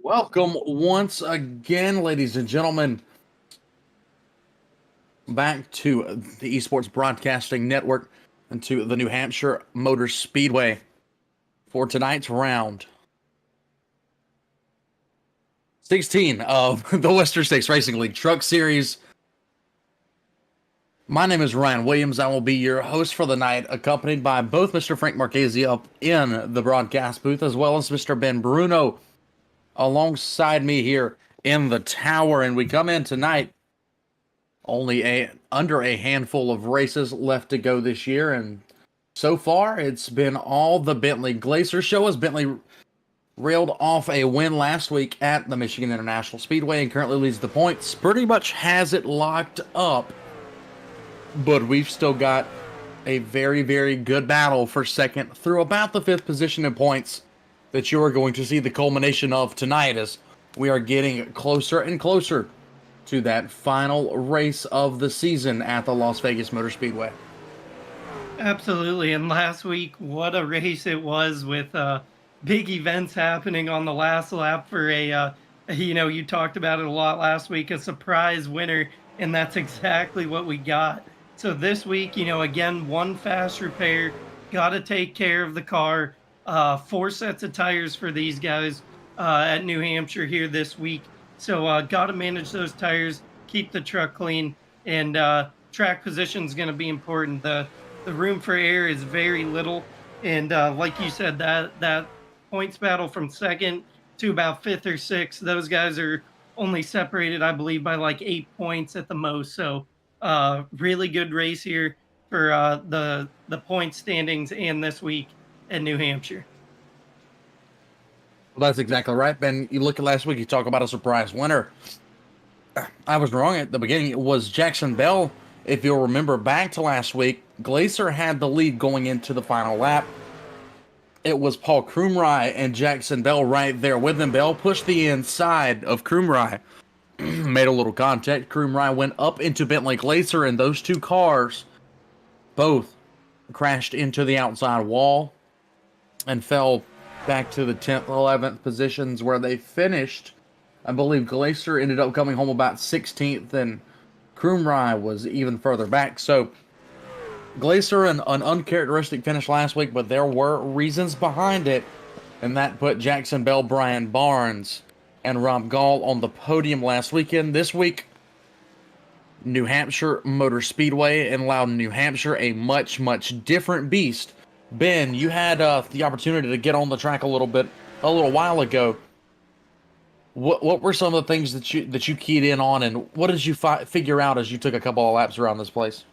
Welcome once again, ladies and gentlemen, back to the Esports Broadcasting Network and to the New Hampshire Motor Speedway for tonight's round 16 of the Western States Racing League Truck Series. My name is Ryan Williams. I will be your host for the night, accompanied by both Mr. Frank Marchese up in the broadcast booth, as well as Mr. Ben Bruno alongside me here in the tower. And we come in tonight only under a handful of races left to go this year, and so far it's been all the Bentley Glacier show, as Bentley railed off a win last week at the Michigan International Speedway and currently leads the points. Pretty much has it locked up, but we've still got a very, very good battle for second through about the fifth position in points that you are going to see the culmination of tonight, as we are getting closer and closer to that final race of the season at the Las Vegas Motor Speedway. Absolutely. And last week, what a race it was, with big events happening on the last lap for you talked about it a lot last week, a surprise winner. And that's exactly what we got. So this week, again, one fast repair, got to take care of the car. 4 sets of tires for these guys at New Hampshire here this week. So got to manage those tires, keep the truck clean, and track position is going to be important. The room for error is very little, and like you said, that points battle from second to about fifth or sixth, those guys are only separated, I believe, by like 8 points at the most. So really good race here for the point standings and this week at New Hampshire. Well, that's exactly right, Ben. You look at last week, you talk about a surprise winner. I was wrong at the beginning. It was Jackson Bell. If you'll remember back to last week, Glacier had the lead going into the final lap. It was Paul Krumrye and Jackson Bell right there with him. Bell pushed the inside of Krumrye, made a little contact. Krumrye went up into Bentley Glacier, and those two cars both crashed into the outside wall and fell back to the 10th, 11th positions where they finished. I believe Glacier ended up coming home about 16th, and Krumrye was even further back. So Glacier, an uncharacteristic finish last week, but there were reasons behind it, and that put Jackson Bell, Brian Barnes, and Rob Gall on the podium last weekend. This week, New Hampshire Motor Speedway in Loudon, New Hampshire, a much, much different beast. Ben, you had the opportunity to get on the track a little while ago. What were some of the things that you keyed in on, and what did you figure out as you took a couple of laps around this place?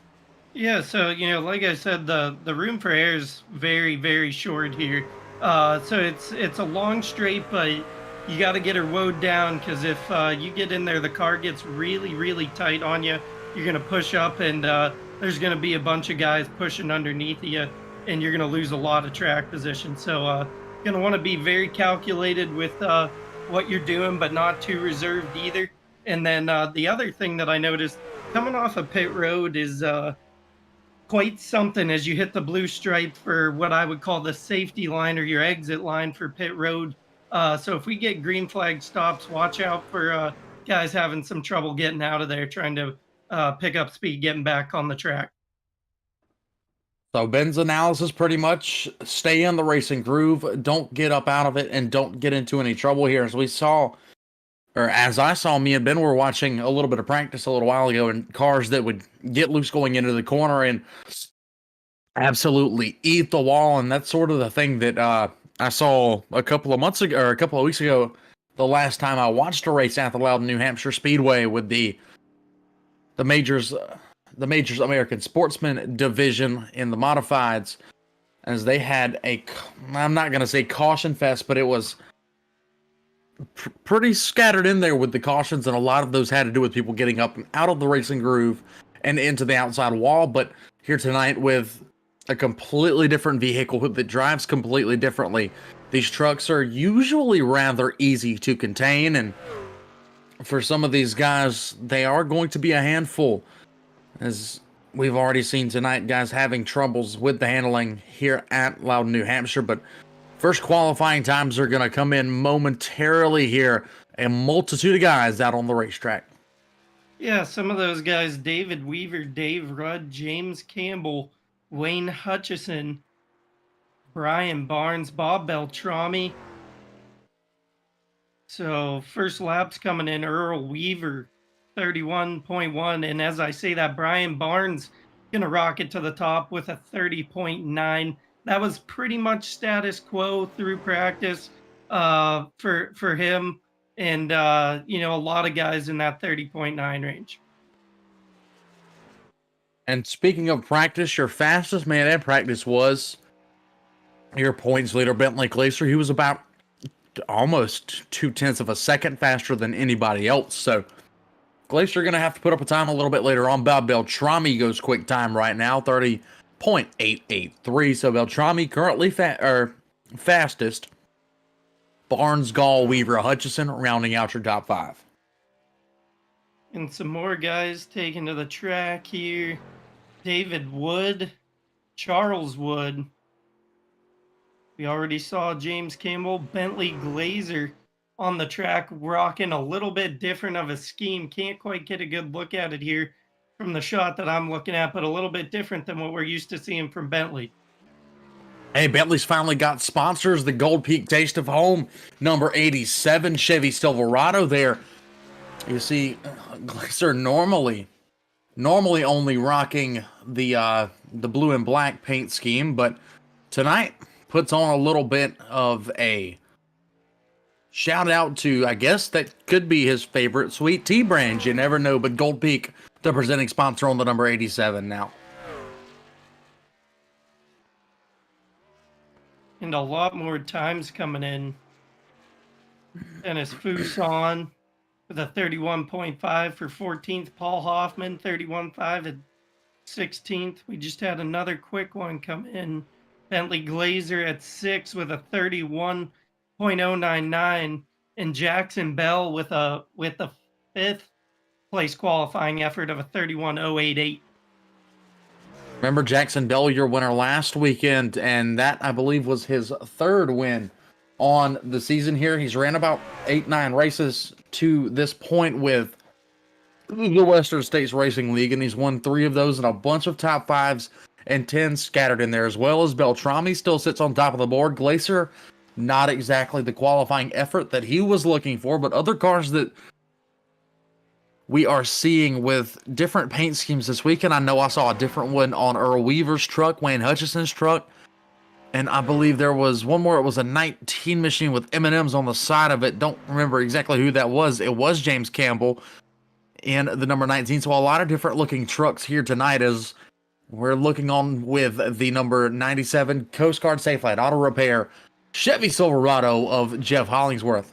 Yeah, so like I said, the room for air is very, very short here. So it's a long straight, but you got to get her woed down, because if you get in there, the car gets really, really tight on you. You're gonna push up, and there's gonna be a bunch of guys pushing underneath you, and you're gonna lose a lot of track position. So gonna want to be very calculated with what you're doing, but not too reserved either. And then the other thing that I noticed coming off of pit road is quite something as you hit the blue stripe for what I would call the safety line, or your exit line for pit road. So if we get green flag stops, watch out for guys having some trouble getting out of there, trying to pick up speed, getting back on the track. So Ben's analysis pretty much stay in the racing groove, don't get up out of it, and don't get into any trouble here. As I saw, me and Ben were watching a little bit of practice a little while ago, and cars that would get loose going into the corner and absolutely eat the wall. And that's sort of the thing that I saw a couple of months ago, or a couple of weeks ago, the last time I watched a race at the Loudon New Hampshire Speedway with the majors American Sportsman division in the modifieds, as they had I'm not going to say caution fest, but it was pretty scattered in there with the cautions, and a lot of those had to do with people getting up and out of the racing groove and into the outside wall. But here tonight, with a completely different vehicle that drives completely differently, these trucks are usually rather easy to contain, and for some of these guys, they are going to be a handful, as we've already seen tonight, guys having troubles with the handling here at Loudon, New Hampshire. But First qualifying times are going to come in momentarily here. A multitude of guys out on the racetrack. Yeah, some of those guys: David Weaver, Dave Rudd, James Campbell, Wayne Hutchison, Brian Barnes, Bob Beltrami. So first lap's coming in: Earl Weaver, 31.1. And as I say that, Brian Barnes gonna rocket to the top with a 30.9. That was pretty much status quo through practice for him. And you know, a lot of guys in that 30.9 range. And speaking of practice, your fastest man at practice was your points leader, Bentley Glacier. He was about almost 0.2 of a second faster than anybody else. So Glacier going to have to put up a time a little bit later on. Bob Beltrami goes quick time right now, 30.883. So Beltrami currently fastest. Barnes, Gall, Weaver, Hutchison rounding out your top 5. And some more guys taken to the track here: David Wood, Charles Wood. We already saw James Campbell. Bentley Glazer on the track, rocking a little bit different of a scheme. Can't quite get a good look at it here from the shot that I'm looking at, but a little bit different than what we're used to seeing from Bentley. Hey, Bentley's finally got sponsors. The Gold Peak Taste of Home, number 87 Chevy Silverado there. You see, Glacier normally only rocking the blue and black paint scheme, but tonight puts on a little bit of a shout out to, I guess that could be his favorite sweet tea brand. You never know, but Gold Peak, the presenting sponsor on the number 87 now. And a lot more times coming in. Dennis Fuson with a 31.5 for 14th. Paul Hoffman, 31.5 at 16th. We just had another quick one come in. Bentley Glazer at 6 with a 31.099. And Jackson Bell with a 5th place qualifying effort of a 31.088. Remember Jackson Bell, your winner last weekend, and that, I believe, was his 3rd win on the season here. He's ran about 8-9 races to this point with the Western States Racing League, and he's won 3 of those and a bunch of top 5s and 10s scattered in there, as well as Beltrami still sits on top of the board. Glacier, not exactly the qualifying effort that he was looking for, but other cars that we are seeing with different paint schemes this weekend. I know I saw a different one on Earl Weaver's truck, Wayne Hutchison's truck, and I believe there was one more. It was a 19 machine with M&Ms on the side of it. Don't remember exactly who that was. It was James Campbell in the number 19. So a lot of different looking trucks here tonight as we're looking on with the number 97 Coast Guard Safelite Auto Repair Chevy Silverado of Jeff Hollingsworth.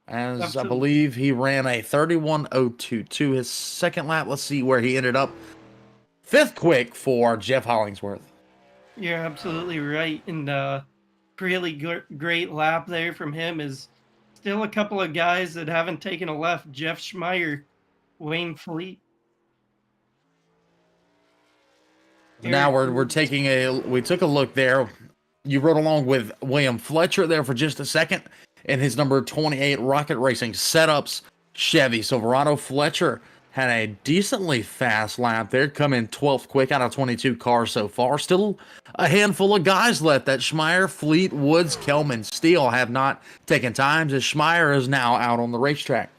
As Absolutely. I believe he ran a 31.022 his second lap. Let's see where he ended up. 5th quick for Jeff Hollingsworth. You're absolutely right. And really great lap there from him. Is still a couple of guys that haven't taken a left: Jeff Schmeier, Wayne Fleet. Now we took a look there. You rode along with William Fletcher there for just a second in his number 28 Rocket Racing Setups Chevy Silverado. Fletcher had a decently fast lap there, coming 12th quick out of 22 cars so far. Still a handful of guys left. That Schmeier, Fleet, Woods, Kelman, Steele have not taken times, as Schmeier is now out on the racetrack.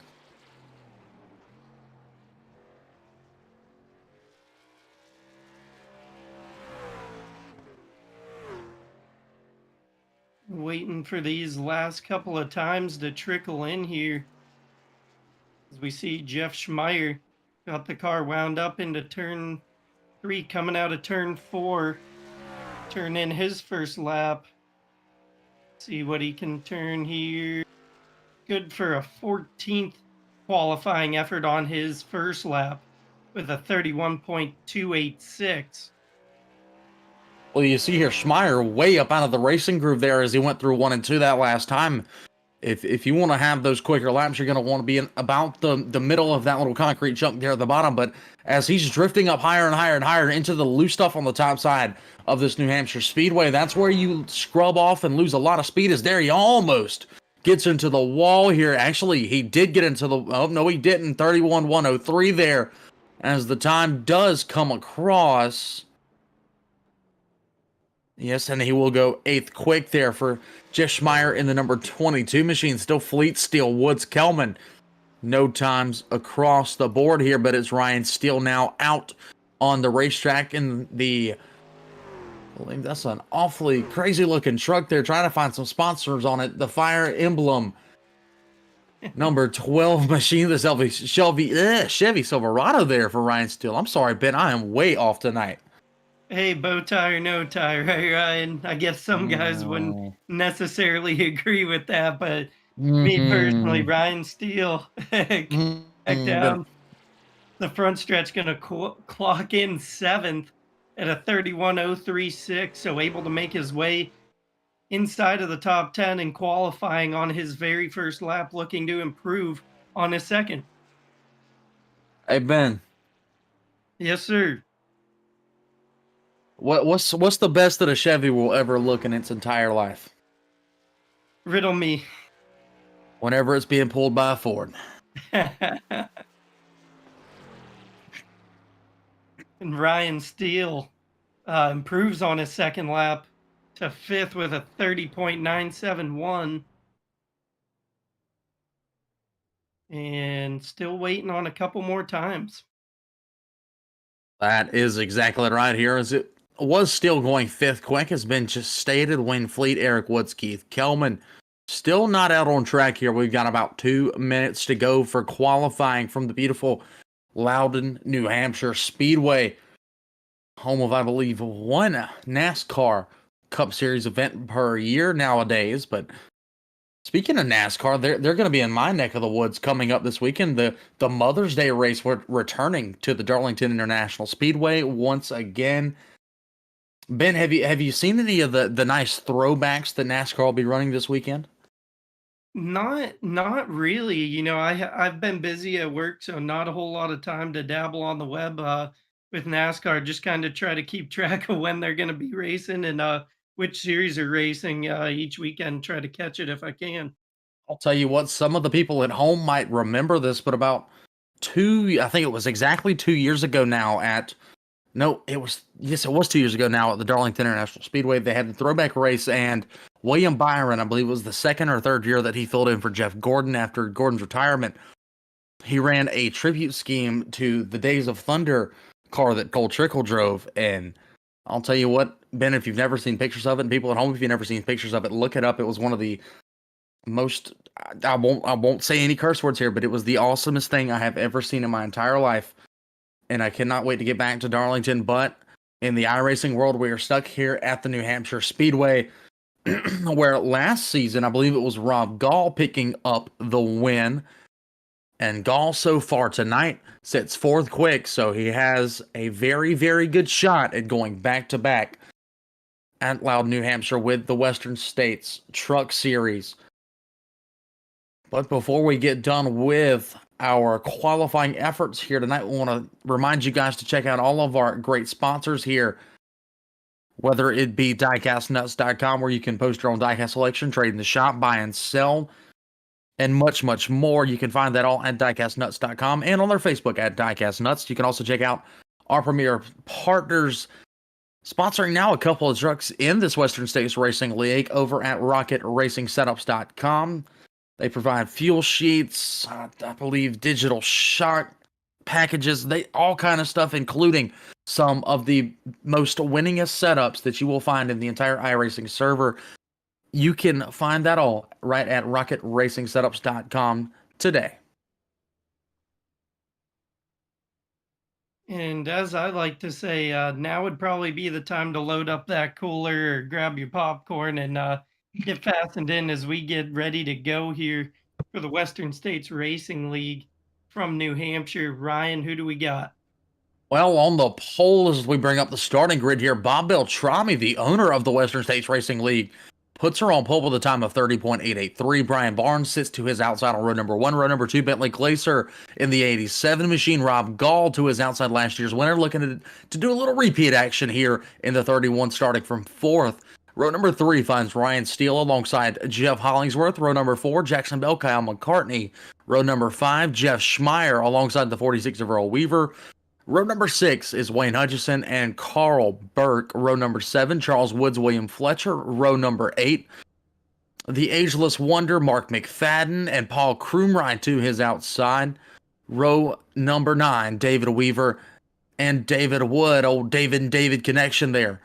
Waiting for these last couple of times to trickle in here. As we see Jeff Schmeier got the car wound up into turn 3, coming out of turn 4. Turn in his first lap. See what he can turn here. Good for a 14th qualifying effort on his first lap with a 31.286. Well, you see here Schmeier way up out of the racing groove there as he went through 1 and 2 that last time. If you want to have those quicker laps, you're going to want to be in about the middle of that little concrete chunk there at the bottom. But as he's drifting up higher and higher and higher into the loose stuff on the top side of this New Hampshire Speedway, that's where you scrub off and lose a lot of speed. Is there he almost gets into the wall here. Actually, he did get into the, oh no, he didn't. 31.103 there as the time does come across. Yes, and he will go 8th quick there for Jeff Schmeier in the number 22 machine. Still Fleet Steel, Woods, Kelman. No times across the board here, but it's Ryan Steele now out on the racetrack in the, I believe that's an awfully crazy looking truck there, trying to find some sponsors on it. The Fire Emblem number 12 machine, the Chevy Silverado there for Ryan Steele. I'm sorry, Ben, I am way off tonight. Hey, bow tie or no tie, right, Ryan? I guess some guys wouldn't necessarily agree with that, but me personally, Ryan Steele, back down the front stretch, going to clock in 7th at a 31.036, so able to make his way inside of the top 10 and qualifying on his very first lap, looking to improve on his second. Hey, Ben. Yes, sir. What's the best that a Chevy will ever look in its entire life? Riddle me. Whenever it's being pulled by a Ford. And Ryan Steele improves on his second lap to 5th with a 30.971. And still waiting on a couple more times. That is exactly right here. As it was still going 5th quick, has been just stated. Wayne Fleet, Eric Woods, Keith Kelman. Still not out on track here. We've got about 2 minutes to go for qualifying from the beautiful Loudon, New Hampshire Speedway. Home of, I believe, one NASCAR Cup Series event per year nowadays. But speaking of NASCAR, they're going to be in my neck of the woods coming up this weekend. The Mother's Day race, we're returning to the Darlington International Speedway once again. Ben, have you seen any of the nice throwbacks that NASCAR will be running this weekend? Not really. You know, I've been busy at work, so not a whole lot of time to dabble on the web with NASCAR. Just kind of try to keep track of when they're going to be racing and which series are racing each weekend. Try to catch it if I can. I'll tell you what, some of the people at home might remember this, but about I think it was exactly 2 years ago now it was 2 years ago now at the Darlington International Speedway. They had the throwback race, and William Byron, I believe it was the second or third year that he filled in for Jeff Gordon after Gordon's retirement. He ran a tribute scheme to the Days of Thunder car that Cole Trickle drove, and I'll tell you what, Ben, if you've never seen pictures of it, and people at home, if you've never seen pictures of it, look it up. It was one of the most, I won't say any curse words here, but it was the awesomest thing I have ever seen in my entire life. And I cannot wait to get back to Darlington. But in the iRacing world, we are stuck here at the New Hampshire Speedway, where last season, I believe it was Rob Gall picking up the win. And Gall so far tonight sits 4th quick, so he has a very, very good shot at going back-to-back at Loudon, New Hampshire with the Western States Truck Series. But before we get done with our qualifying efforts here tonight, we want to remind you guys to check out all of our great sponsors here, whether it be diecastnuts.com, where you can post your own diecast selection, trade in the shop, buy and sell, and much, much more. You can find that all at diecastnuts.com and on their Facebook at diecastnuts. You can also check out our premier partners sponsoring now a couple of trucks in this Western States Racing League over at rocketracingsetups.com. They provide fuel sheets, I believe digital shot packages, all kind of stuff, including some of the most winningest setups that you will find in the entire iRacing server. You can find that all right at rocketracingsetups.com today. And as I like to say, now would probably be the time to load up that cooler or grab your popcorn and get fastened in as we get ready to go here for the Western States Racing League from New Hampshire. Ryan, who do we got? Well, on the poll as we bring up the starting grid here, Bob Beltrami, the owner of the Western States Racing League, puts her on pole with a time of 30.883. Brian Barnes sits to his outside on row number 1. Row number 2, Bentley Glacier in the 87 machine. Rob Gall to his outside, last year's winner, looking to do a little repeat action here in the 31, starting from 4th. Row number 3 finds Ryan Steele alongside Jeff Hollingsworth. Row number 4, Jackson Bell, Kyle McCartney. Row number 5, Jeff Schmeier alongside the 46 of Earl Weaver. Row number 6 is Wayne Hutchison and Carl Burke. Row number 7, Charles Woods, William Fletcher. Row number 8, the ageless wonder, Mark McFadden and Paul Krumrine to his outside. Row number 9, David Weaver and David Wood. Old David and David connection there.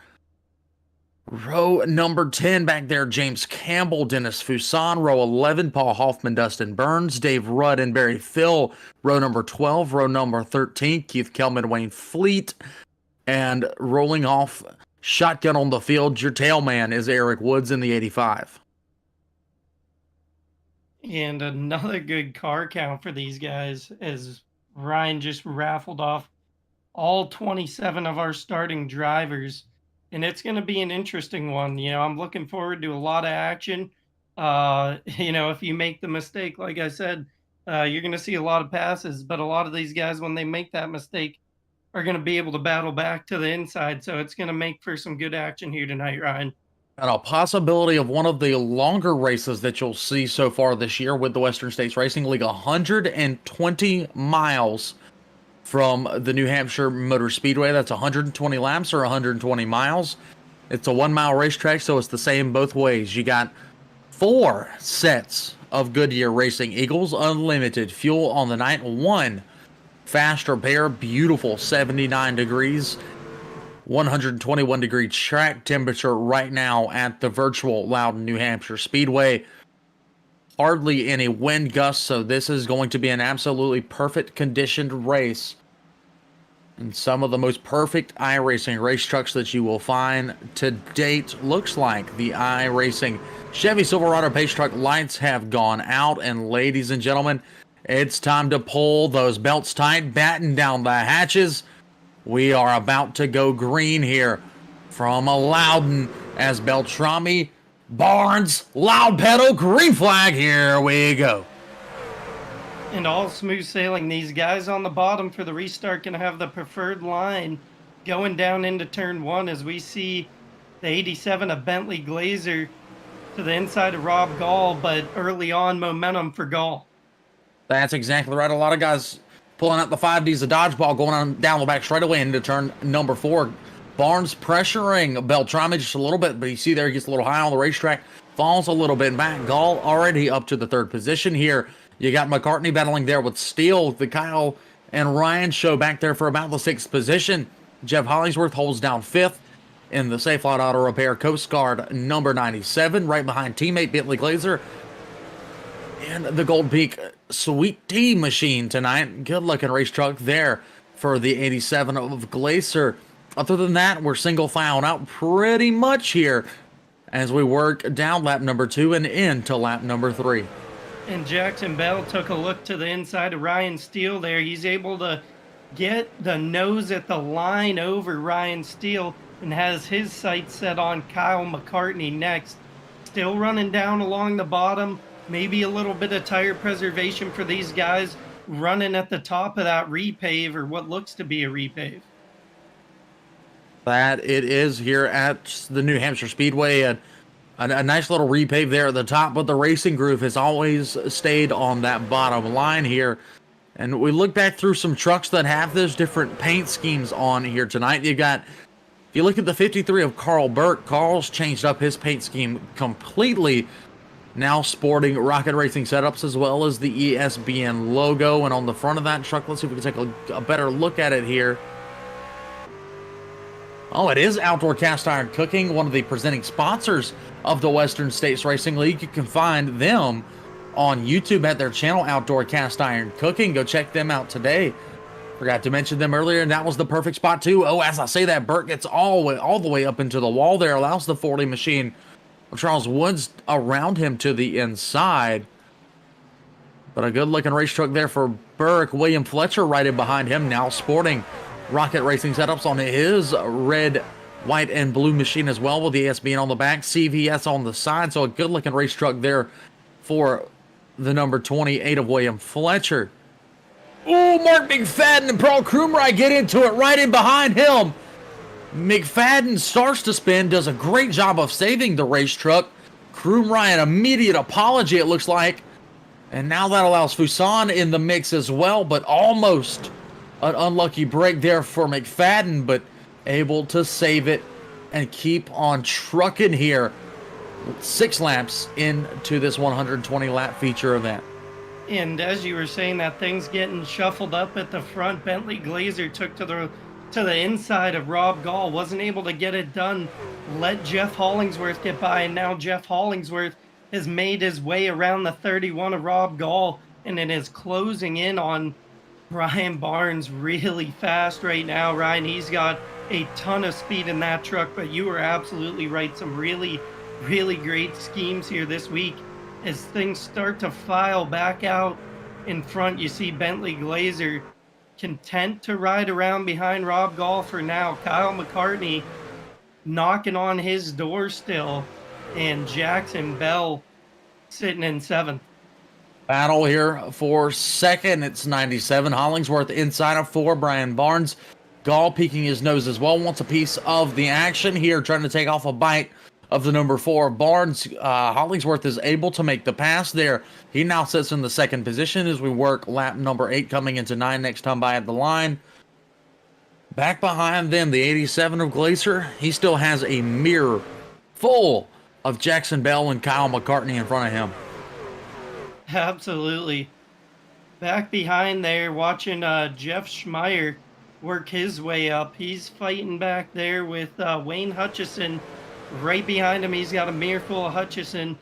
Row number 10 back there, James Campbell, Dennis Fuson. Row 11, Paul Hoffman, Dustin Burns, Dave Rudd, and Barry Phil. Row number 12, row number 13, Keith Kelman, Wayne Fleet. And rolling off shotgun on the field, your tailman is Eric Woods in the 85. And another good car count for these guys as Ryan just raffled off all 27 of our starting drivers. And it's going to be an interesting one. I'm looking forward to a lot of action. If you make the mistake, like I said, you're going to see a lot of passes. But a lot of these guys, when they make that mistake, are going to be able to battle back to the inside. So it's going to make for some good action here tonight, Ryan. And a possibility of one of the longer races that you'll see so far this year with the Western States Racing League, 120 miles from the New Hampshire Motor Speedway. That's 120 laps or 120 miles. It's a 1-mile racetrack, so it's the same both ways. You got 4 sets of Goodyear Racing Eagles, unlimited fuel on the night. 1 fast repair, beautiful 79 degrees, 121 degree track temperature right now at the virtual Loudon, New Hampshire Speedway. Hardly any wind gusts, so this is going to be an absolutely perfect conditioned race. And some of the most perfect iRacing race trucks that you will find to date looks like the iRacing Chevy Silverado Pace Truck lights have gone out. And ladies and gentlemen, it's time to pull those belts tight, batten down the hatches. We are about to go green here from Loudon as Beltrami, Barnes, loud pedal, green flag, here we go. And all smooth sailing. These guys on the bottom for the restart can have the preferred line going down into turn 1 as we see the 87 of Bentley Glazer to the inside of Rob Gall, but early on momentum for Gall. That's exactly right. A lot of guys pulling out the 5Ds of dodgeball, going on down the back straightaway into turn number 4. Barnes pressuring Beltrami just a little bit, but you see there he gets a little high on the racetrack, falls a little bit back. Gall already up to the 3rd position here. You got McCartney battling there with Steele. The Kyle and Ryan show back there for about the 6th position. Jeff Hollingsworth holds down 5th in the Safe Lot Auto Repair Coast Guard number 97, right behind teammate Bentley Glazer. And the Gold Peak Sweet Tea machine tonight. Good looking race truck there for the 87 of Glazer. Other than that, we're single file out pretty much here as we work down lap number 2 and into lap number 3. And Jackson Bell took a look to the inside of Ryan Steele there. He's able to get the nose at the line over Ryan Steele and has his sights set on Kyle McCartney next. Still running down along the bottom. Maybe a little bit of tire preservation for these guys running at the top of that repave, or what looks to be a repave. That it is here at the New Hampshire Speedway. A nice little repave there at the top, but the racing groove has always stayed on that bottom line here. And we look back through some trucks that have those different paint schemes on here tonight. You got, if you look at the 53 of Carl Burke, Carl's changed up his paint scheme completely, now sporting Rocket Racing setups as well as the ESBN logo. And on the front of that truck, let's see if we can take a better look at it here. Oh, it is Outdoor Cast Iron Cooking, one of the presenting sponsors of the Western States Racing League. You can find them on YouTube at their channel, Outdoor Cast Iron Cooking. Go check them out today. Forgot to mention them earlier, and that was the perfect spot too. Oh, as I say that, Burke gets all the way up into the wall there, allows the 40 machine of Charles Woods around him to the inside. But a good-looking race truck there for Burke. William Fletcher right in behind him, now sporting Rocket Racing setups on his red white and blue machine as well, with the SBN on the back, CVS on the side. So a good looking race truck there for the number 28 of William Fletcher. Oh, Mark McFadden and Paul Krumrei get into it right in behind him. McFadden starts to spin, does a great job of saving the race truck. Krumrei an immediate apology, it looks like. And now that allows Fuson in the mix as well, but almost an unlucky break there for McFadden, but able to save it and keep on trucking here. 6 laps into this 120 lap feature event. And as you were saying, that thing's getting shuffled up at the front. Bentley Glazer took to the inside of Rob Gall, wasn't able to get it done. Let Jeff Hollingsworth get by, and now Jeff Hollingsworth has made his way around the 31 of Rob Gall, and it is closing in on Ryan Barnes really fast right now. Ryan, he's got a ton of speed in that truck, but you were absolutely right. Some really, really great schemes here this week. As things start to file back out in front, you see Bentley Glazer content to ride around behind Rob Gall for now. Kyle McCartney knocking on his door still, and Jackson Bell sitting in 7th. Battle here for second. It's 97. Hollingsworth inside of 4. Brian Barnes. Gall peeking his nose as well. Wants a piece of the action here, trying to take off a bite of the number 4. Barnes. Hollingsworth is able to make the pass there. He now sits in the 2nd position as we work lap number 8 coming into 9 next time by at the line. Back behind them, the 87 of Glazer. He still has a mirror full of Jackson Bell and Kyle McCartney in front of him. Absolutely. Back behind there, watching Jeff Schmeier work his way up. He's fighting back there with Wayne Hutchison right behind him. He's got a mirror full of Hutchison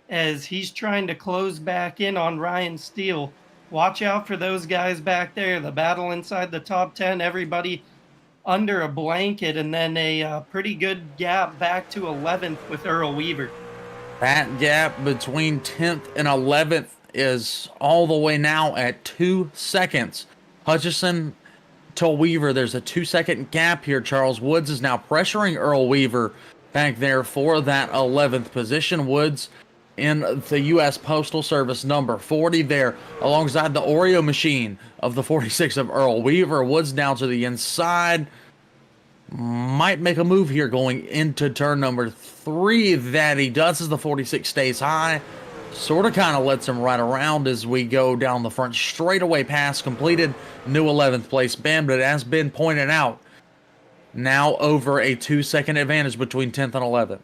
as he's trying to close back in on Ryan Steele. Watch out for those guys back there. The battle inside the top 10, everybody under a blanket, and then a pretty good gap back to 11th with Earl Weaver. That gap between 10th and 11th is all the way now at 2 seconds. Hutchison to Weaver, there's a 2-second gap here. Charles Woods is now pressuring Earl Weaver back there for that 11th position. Woods in the U.S. Postal Service number 40 there, alongside the Oreo machine of the 46 of Earl Weaver. Woods down to the inside. Might make a move here going into turn number 3. That he does as the 46 stays high. Sort of kind of lets him right around as we go down the front straightaway pass completed. New 11th place band, but it has been pointed out, now over a 2-second advantage between 10th and 11th.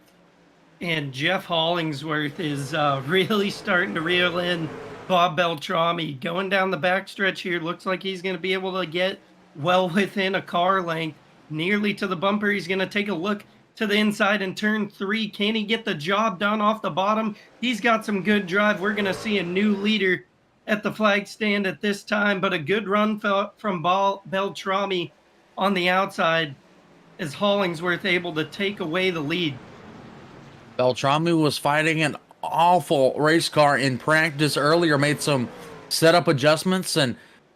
And Jeff Hollingsworth is really starting to reel in Bob Beltrami. Going down the backstretch here, looks like he's going to be able to get well within a car length, nearly to the bumper. He's going to take a look to the inside in turn 3. Can he get the job done off the bottom? He's got some good drive. We're going to see a new leader at the flag stand at this time, but a good run from Beltrami on the outside is Hollingsworth able to take away the lead. Beltrami was fighting an awful race car in practice earlier, made some setup adjustments, and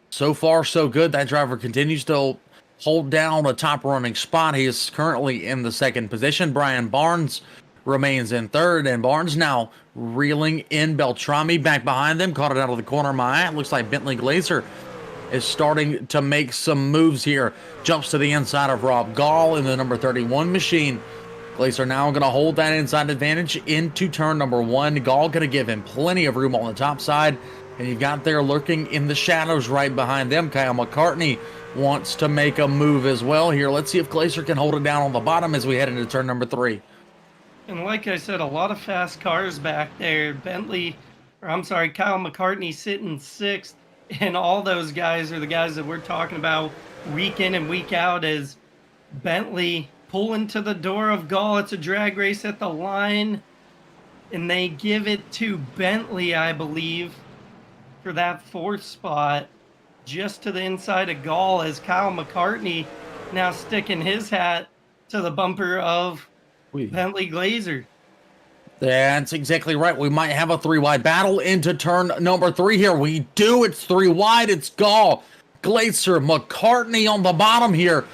so far so good. That driver continues to hold down a top running spot. He is currently in the 2nd position. Brian Barnes remains in 3rd, and Barnes now reeling in Beltrami back behind them. Caught it out of the corner of my eye. It looks like Bentley Glazer is starting to make some moves here. Jumps to the inside of Rob Gall in the number 31 machine. Glazer now going to hold that inside advantage into turn number 1. Gall going to give him plenty of room on the top side. And you've got there lurking in the shadows right behind them, Kyle McCartney wants to make a move as well here. Let's see if Glazer can hold it down on the bottom as we head into turn number 3. And like I said, a lot of fast cars back there. Kyle McCartney sitting 6th. And all those guys are the guys that we're talking about week in and week out as Bentley pulling to the door of Gall. It's a drag race at the line, and they give it to Bentley, I believe, for that 4th spot, just to the inside of Gall, as Kyle McCartney now sticking his hat to the bumper of Bentley Glazer. That's exactly right. We might have a 3-wide battle into turn number 3 here. We do. It's 3 wide. It's Gall, Glazer, McCartney on the bottom here.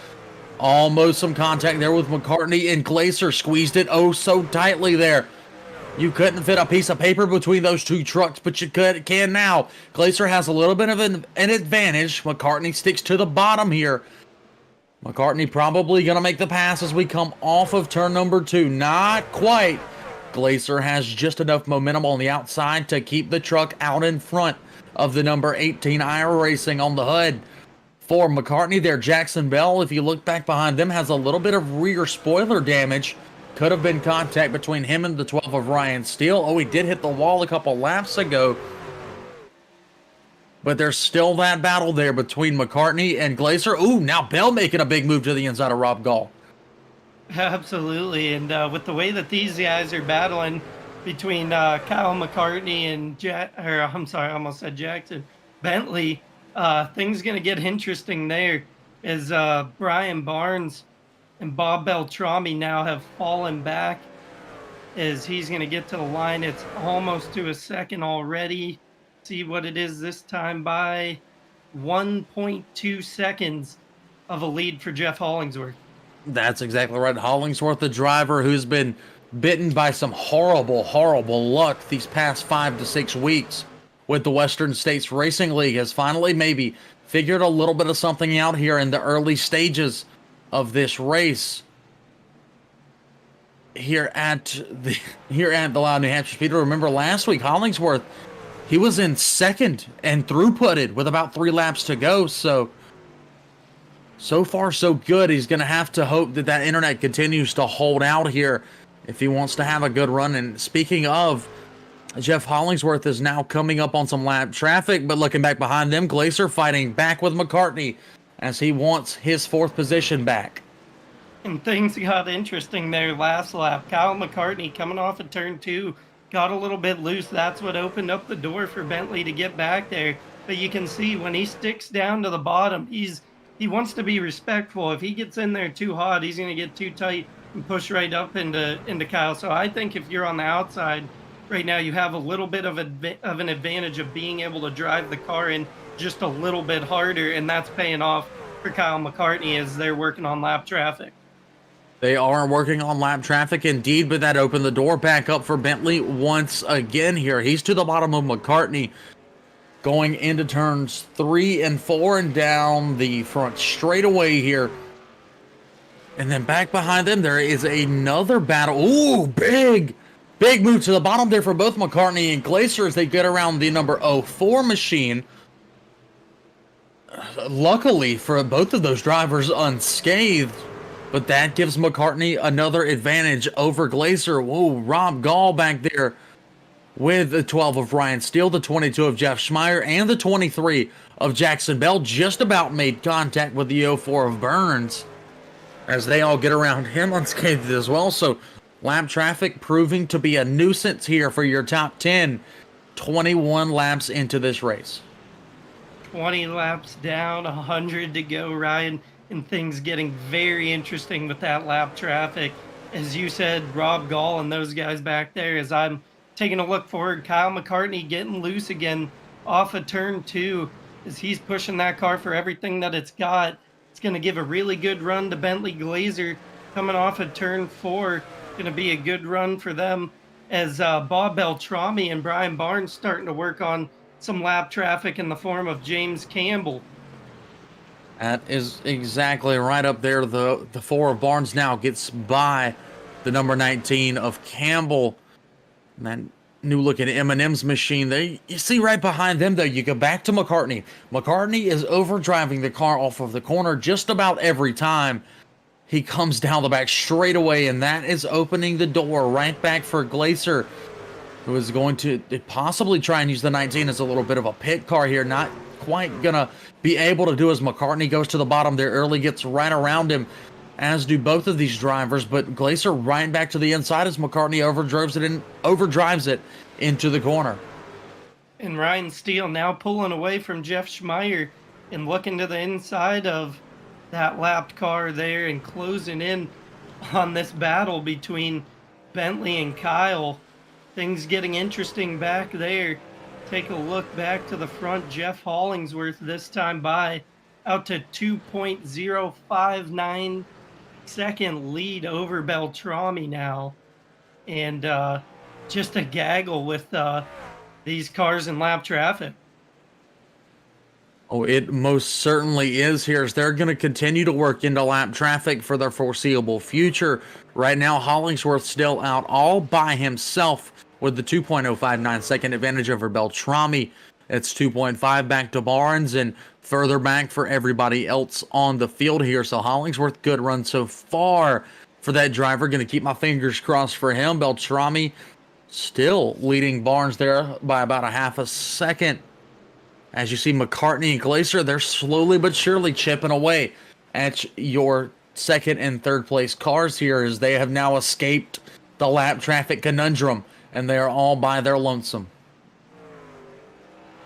Almost some contact there with McCartney, and Glacier squeezed it oh so tightly there. You couldn't fit a piece of paper between those two trucks, but you can now. Glacier has a little bit of an advantage. McCartney sticks to the bottom here. McCartney probably going to make the pass as we come off of turn number 2. Not quite. Glacier has just enough momentum on the outside to keep the truck out in front of the number 18 Ira Racing on the hood. For McCartney there, Jackson Bell, if you look back behind them, has a little bit of rear spoiler damage. Could have been contact between him and the 12 of Ryan Steele. Oh, he did hit the wall a couple laps ago. But there's still that battle there between McCartney and Glacier. Ooh, now Bell making a big move to the inside of Rob Gall. Absolutely, and with the way that these guys are battling between Kyle McCartney and I almost said Jackson Bentley, things gonna get interesting there as Brian Barnes and Bob Beltrami now have fallen back as he's gonna get to the line. It's almost to a second already. See what it is this time by 1.2 seconds of a lead for Jeff Hollingsworth. That's exactly right. Hollingsworth, the driver who's been bitten by some horrible, horrible luck these past 5 to 6 weeks with the Western States Racing League, has finally maybe figured a little bit of something out here in the early stages of this race here at the Loud New Hampshire Speedway. Remember last week, Hollingsworth, he was in second and throughputed with about 3 laps to go. So far, so good. He's going to have to hope that that internet continues to hold out here if he wants to have a good run. And speaking of, Jeff Hollingsworth is now coming up on some lap traffic, but looking back behind them, Glacier fighting back with McCartney as he wants his 4th position back. And things got interesting there last lap. Kyle McCartney coming off of turn 2 got a little bit loose. That's what opened up the door for Bentley to get back there. But you can see when he sticks down to the bottom, he wants to be respectful. If he gets in there too hot, he's going to get too tight and push right up into Kyle. So I think if you're on the outside right now, you have a little bit of an advantage of being able to drive the car in just a little bit harder, and that's paying off for Kyle McCartney as they're working on lap traffic. They are working on lap traffic indeed, but that opened the door back up for Bentley once again here. He's to the bottom of McCartney going into turns 3 and 4 and down the front straightaway here. And then back behind them, there is another battle. Ooh, big move to the bottom there for both McCartney and Glacier as they get around the number 04 machine. Luckily for both of those drivers, unscathed. But that gives McCartney another advantage over Glacier. Whoa, Rob Gall back there with the 12 of Ryan Steele, the 22 of Jeff Schmeier, and the 23 of Jackson Bell just about made contact with the 04 of Burns as they all get around him unscathed as well. So lap traffic proving to be a nuisance here for your top 10. 21 laps into this race. 20 laps down, 100 to go, Ryan. And things getting very interesting with that lap traffic. As you said, Rob Gall and those guys back there, as I'm taking a look forward, Kyle McCartney getting loose again off of turn 2 as he's pushing that car for everything that it's got. It's going to give a really good run to Bentley Glazer coming off of turn 4. Going to be a good run for them as Bob Beltrami and Brian Barnes starting to work on some lap traffic in the form of James Campbell. That is exactly right up there. The 4 of Barnes now gets by the number 19 of Campbell. And that new looking M&M's machine there. You see right behind them though, you go back to McCartney. McCartney is overdriving the car off of the corner just about every time he comes down the back straight away, and that is opening the door right back for Glacier, who is going to possibly try and use the 19 as a little bit of a pit car here. Not quite gonna be able to do as McCartney goes to the bottom there early, gets right around him, as do both of these drivers. But Glacier right back to the inside as McCartney overdrives it into the corner. And Ryan Steele now pulling away from Jeff Schmeier and looking to the inside of that lapped car there and closing in on this battle between Bentley and Kyle. Things getting interesting back there. Take a look back to the front. Jeff Hollingsworth this time by out to 2.059 second lead over Beltrami now, and just a gaggle with these cars in lap traffic. Oh, it most certainly is here as they're going to continue to work into lap traffic for their foreseeable future. Right now, Hollingsworth still out all by himself with the 2.059 second advantage over Beltrami. It's 2.5 back to Barnes and further back for everybody else on the field here. So Hollingsworth, good run so far for that driver. Going to keep my fingers crossed for him. Beltrami still leading Barnes there by about a half a second. As you see McCartney and Glacier, they're slowly but surely chipping away at your second and third place cars here as they have now escaped the lap traffic conundrum and they are all by their lonesome.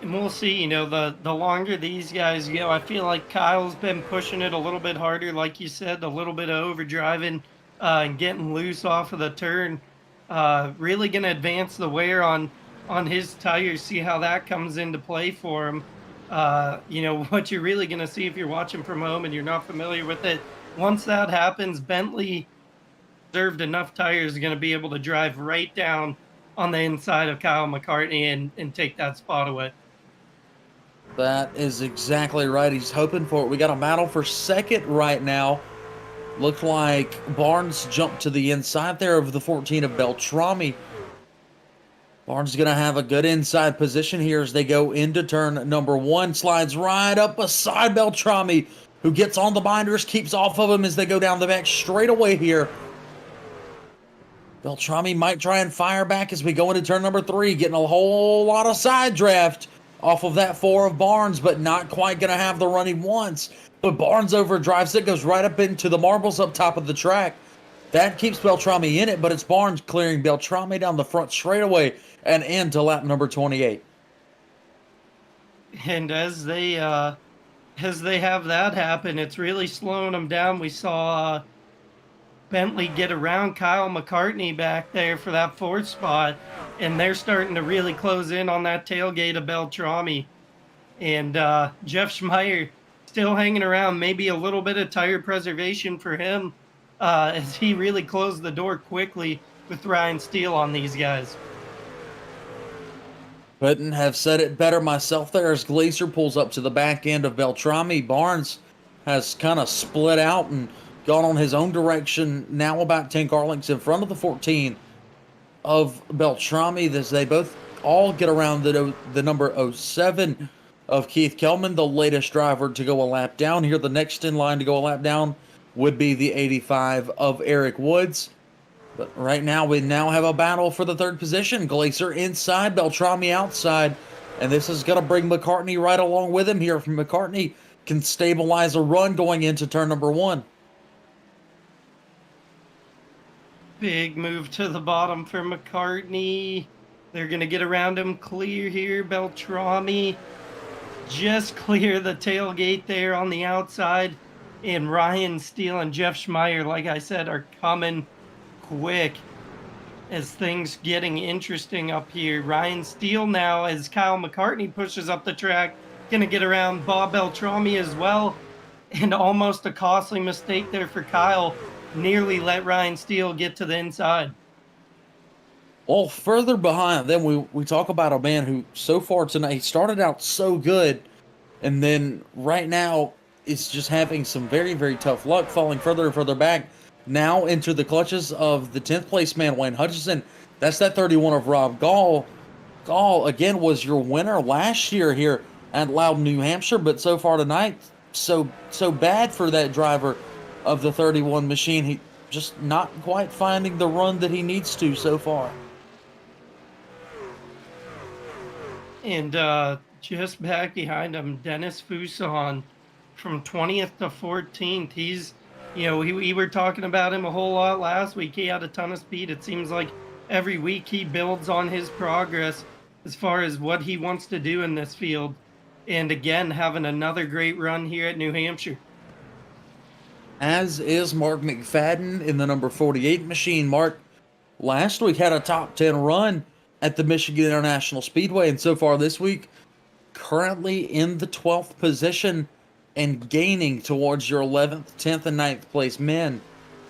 And we'll see, you know, the longer these guys go, I feel like Kyle's been pushing it a little bit harder, like you said, a little bit of overdriving and getting loose off of the turn. Really going to advance the wear on his tires, see how that comes into play for him. You know, what you're really going to see if you're watching from home and you're not familiar with it, once that happens, Bentley reserved enough tires going to be able to drive right down on the inside of Kyle McCartney and take that spot away. That is exactly right. He's hoping for it. We got a battle for second right now. Looked like Barnes jumped to the inside there of the 14 of Beltrami. Barnes is going to have a good inside position here as they go into turn number one. Slides right up beside Beltrami, who gets on the binders, keeps off of him as they go down the back straight away here. Beltrami might try and fire back as we go into turn number three, getting a whole lot of side draft off of that four of Barnes, but not quite going to have the run he wants. But Barnes overdrives it, goes right up into the marbles up top of the track. That keeps Beltrami in it, but it's Barnes clearing Beltrami down the front straightaway and into lap number 28. And as they have that happen, it's really slowing them down. We saw Bentley get around Kyle McCartney back there for that fourth spot, and they're starting to really close in on that tailgate of Beltrami. And Jeff Schmeier still hanging around, maybe a little bit of tire preservation for him as he really closed the door quickly with Ryan Steele on these guys. Couldn't have said it better myself there as Glacier pulls up to the back end of Beltrami. Barnes has kind of split out and gone on his own direction, now about 10 car lengths in front of the 14 of Beltrami as they both all get around the number 07 of Keith Kelman, the latest driver to go a lap down here. The next in line to go a lap down would be the 85 of Eric Woods. But right now, we now have a battle for the third position. Glacier inside, Beltrami outside. And this is going to bring McCartney right along with him here. McCartney can stabilize a run going into turn number one. Big move to the bottom for McCartney. They're going to get around him clear here. Beltrami just clear the tailgate there on the outside. And Ryan Steele and Jeff Schmeier, like I said, are coming quick as things getting interesting up here. Ryan Steele now, as Kyle McCartney pushes up the track, going to get around Bob Beltrami as well. And almost a costly mistake there for Kyle. Nearly let Ryan Steele get to the inside. Well, further behind, then we talk about a man who so far tonight, he started out so good, and then right now is just having some very, very tough luck, falling further and further back. Now into the clutches of the 10th place man, Wayne Hutchison. That's that 31 of Rob Gall. Gall, again, was your winner last year here at Loudon, New Hampshire, but so far tonight, so bad for that driver of the 31 machine. He just not quite finding the run that he needs to so far. And just back behind him, Dennis Fuson from 20th to 14th. He's, you know, we were talking about him a whole lot last week. He had a ton of speed. It seems like every week he builds on his progress as far as what he wants to do in this field. And again, having another great run here at New Hampshire. As is Mark McFadden in the number 48 machine. Mark last week had a top 10 run at the Michigan International Speedway, and so far this week, currently in the 12th position and gaining towards your 11th, 10th, and 9th place men.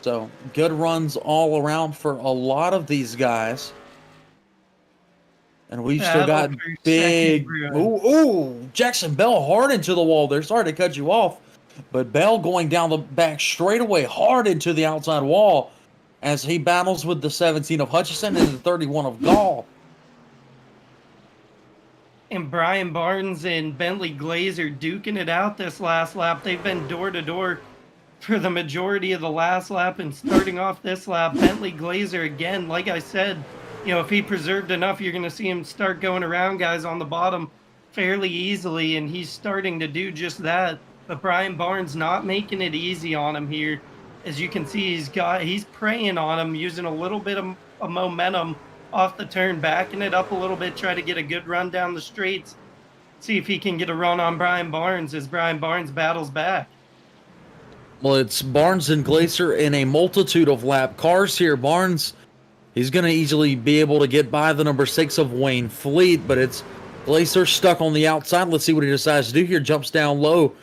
So good runs all around for a lot of these guys. And we've still Battle got for second, big. Bruin. Ooh, Jackson Bell hard into the wall there. Sorry to cut you off. But Bell going down the back straightaway hard into the outside wall as he battles with the 17 of Hutchison and the 31 of Gall. And Brian Barnes and Bentley Glazer duking it out this last lap. They've been door to door for the majority of the last lap, and starting off this lap, Bentley Glazer again, like I said, if he preserved enough, you're going to see him start going around guys on the bottom fairly easily, and he's starting to do just that. But Brian Barnes not making it easy on him here. As you can see, he's preying on him, using a little bit of momentum off the turn, backing it up a little bit, try to get a good run down the straights, see if he can get a run on Brian Barnes as Brian Barnes battles back. Well, it's Barnes and Glazer in a multitude of lap cars here. Barnes, he's going to easily be able to get by the number 6 of Wayne Fleet, but it's Glazer stuck on the outside. Let's see what he decides to do here. Jumps down low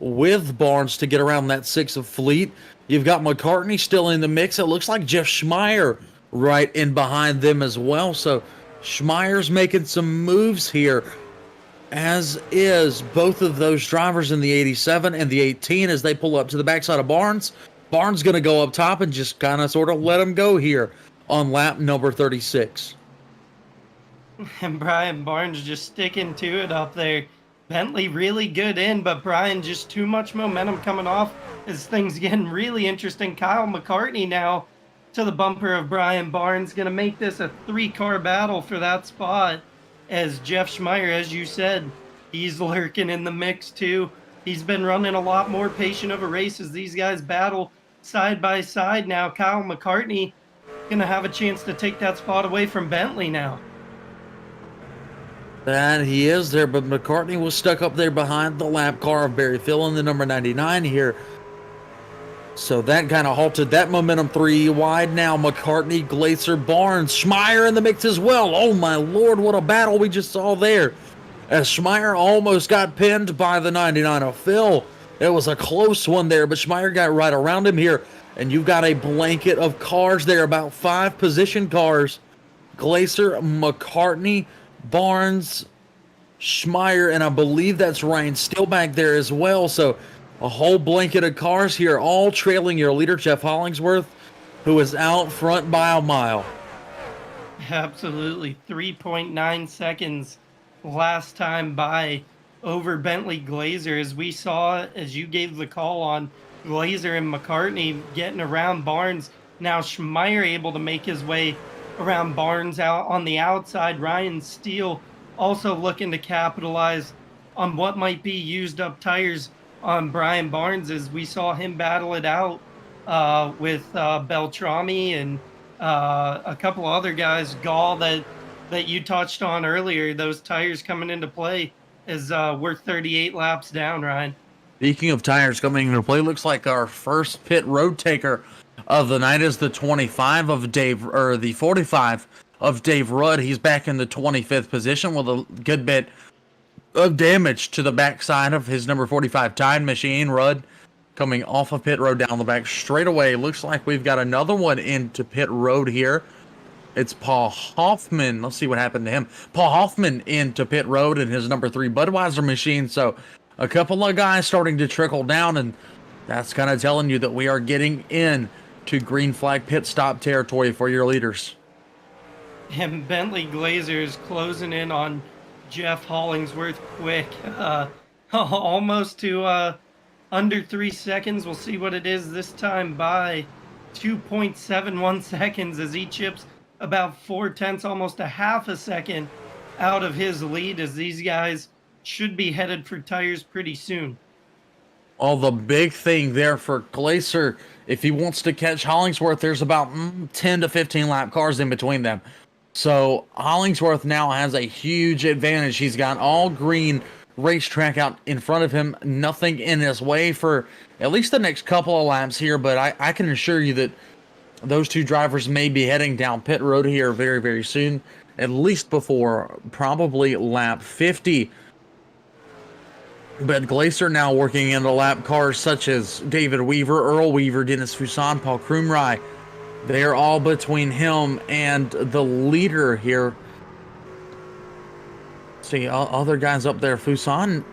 with Barnes to get around that 6 of Fleet. You've got McCartney still in the mix. It looks like Jeff Schmeier right in behind them as well. So Schmeier's making some moves here, as is both of those drivers in the 87 and the 18 as they pull up to the backside of Barnes. Barnes going to go up top and just kind of sort of let him go here on lap number 36. And Brian Barnes just sticking to it up there. Bentley really good in, but Brian just too much momentum coming off as things getting really interesting. Kyle McCartney now to the bumper of Brian Barnes. Going to make this a 3-car battle for that spot. As Jeff Schmeier, as you said, he's lurking in the mix too. He's been running a lot more patient of a race as these guys battle side by side now. Kyle McCartney going to have a chance to take that spot away from Bentley now. That he is there, but McCartney was stuck up there behind the lap car of Barry Phil in the number 99 here. So that kind of halted that momentum. 3 wide now. McCartney, Glazer, Barnes, Schmeier in the mix as well. Oh my Lord, what a battle we just saw there. As Schmeier almost got pinned by the 99 of Phil. It was a close one there, but Schmeier got right around him here. And you've got a blanket of cars there, about 5 position cars. Glazer, McCartney, Barnes, Schmeier, and I believe that's Ryan still back there as well. So a whole blanket of cars here, all trailing your leader, Jeff Hollingsworth, who is out front by a mile. Absolutely. 3.9 seconds last time by over Bentley Glazer. As we saw, as you gave the call on Glazer and McCartney getting around Barnes. Now Schmeier able to make his way around Barnes out on the outside. Ryan Steele also looking to capitalize on what might be used up tires on Brian Barnes, as we saw him battle it out with Beltrami and a couple other guys, Gall, that you touched on earlier. Those tires coming into play as we're 38 laps down, Ryan. Speaking of tires coming into play, looks like our first pit road taker of the night is the 25 of Dave, or the 45 of Dave Rudd. He's back in the 25th position with a good bit of damage to the backside of his number 45 Time Machine. Rudd coming off of pit road down the back straight away. Looks like we've got another one into pit road here. It's Paul Hoffman. Let's see what happened to him. Paul Hoffman into pit road in his number 3 Budweiser machine. So a couple of guys starting to trickle down, and that's kind of telling you that we are getting in to green flag pit stop territory for your leaders. And Bentley Glazer is closing in on Jeff Hollingsworth quick, almost to under 3 seconds. We'll see what it is this time by 2.71 seconds as he chips about 4/10, almost a half a second out of his lead, as these guys should be headed for tires pretty soon. Well, the big thing there for Glazer, if he wants to catch Hollingsworth, there's about 10 to 15 lap cars in between them. So Hollingsworth now has a huge advantage. He's got all green racetrack out in front of him, nothing in his way for at least the next couple of laps here. But I can assure you that those two drivers may be heading down pit road here very, very soon, at least before probably lap 50. But Glacier now working into lap cars such as David Weaver, Earl Weaver, Dennis Fuson, Paul Krumrei. They're all between him and the leader here. See, other guys up there. Fuson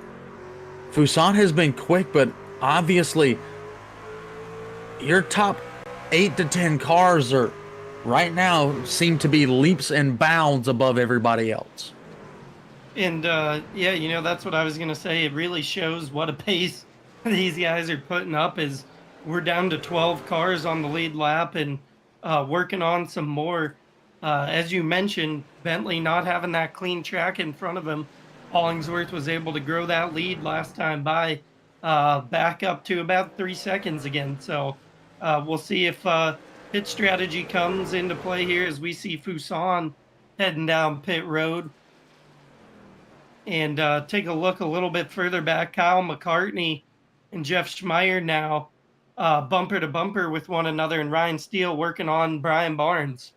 has been quick, but obviously your top 8 to 10 cars are right now seem to be leaps and bounds above everybody else. And yeah, that's what I was gonna say. It really shows what a pace these guys are putting up. Is we're down to 12 cars on the lead lap and working on some more. As you mentioned, Bentley not having that clean track in front of him. Hollingsworth was able to grow that lead last time by back up to about 3 seconds again. So we'll see if pit strategy comes into play here as we see Fuson heading down pit road. And take a look a little bit further back. Kyle McCartney and Jeff Schmeier now bumper to bumper with one another, and Ryan Steele working on Brian Barnes.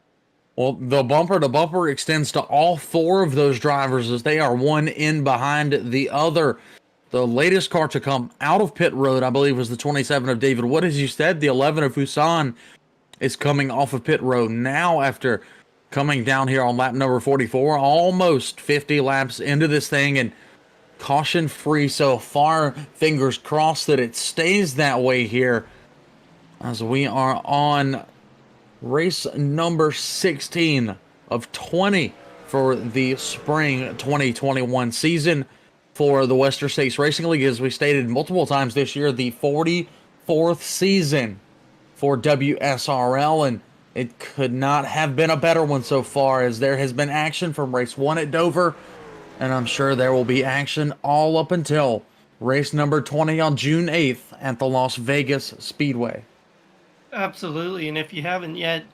Well, the bumper to bumper extends to all 4 of those drivers as they are one in behind the other. The latest car to come out of pit road, I believe, was the 27 of David Wood. As you said, the 11 of Fuson is coming off of pit road now after coming down here on lap number 44, almost 50 laps into this thing, and caution free so far. Fingers crossed that it stays that way here as we are on race number 16 of 20 for the spring 2021 season for the Western States Racing League. As we stated multiple times this year, the 44th season for WSRL, and it could not have been a better one so far, as there has been action from race 1 at Dover, and I'm sure there will be action all up until race number 20 on June 8th at the Las Vegas Speedway. Absolutely. And if you haven't yet,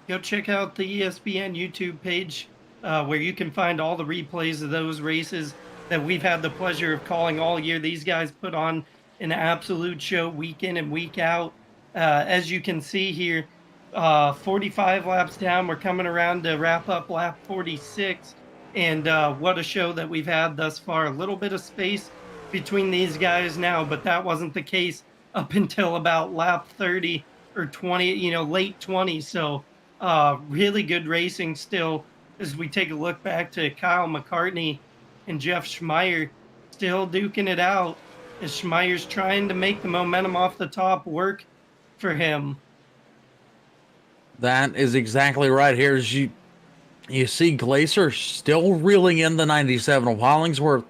go check out the ESPN YouTube page where you can find all the replays of those races that we've had the pleasure of calling all year. These guys put on an absolute show week in and week out. As you can see here, 45 laps down, we're coming around to wrap up lap 46. And what a show that we've had thus far. A little bit of space between these guys now, but that wasn't the case up until about lap 30 or 20, late 20. So really good racing still as we take a look back to Kyle McCartney and Jeff Schmeier still duking it out as Schmeier's trying to make the momentum off the top work for him. That is exactly right. Here as you see Glacier still reeling in the 97 of Hollingsworth,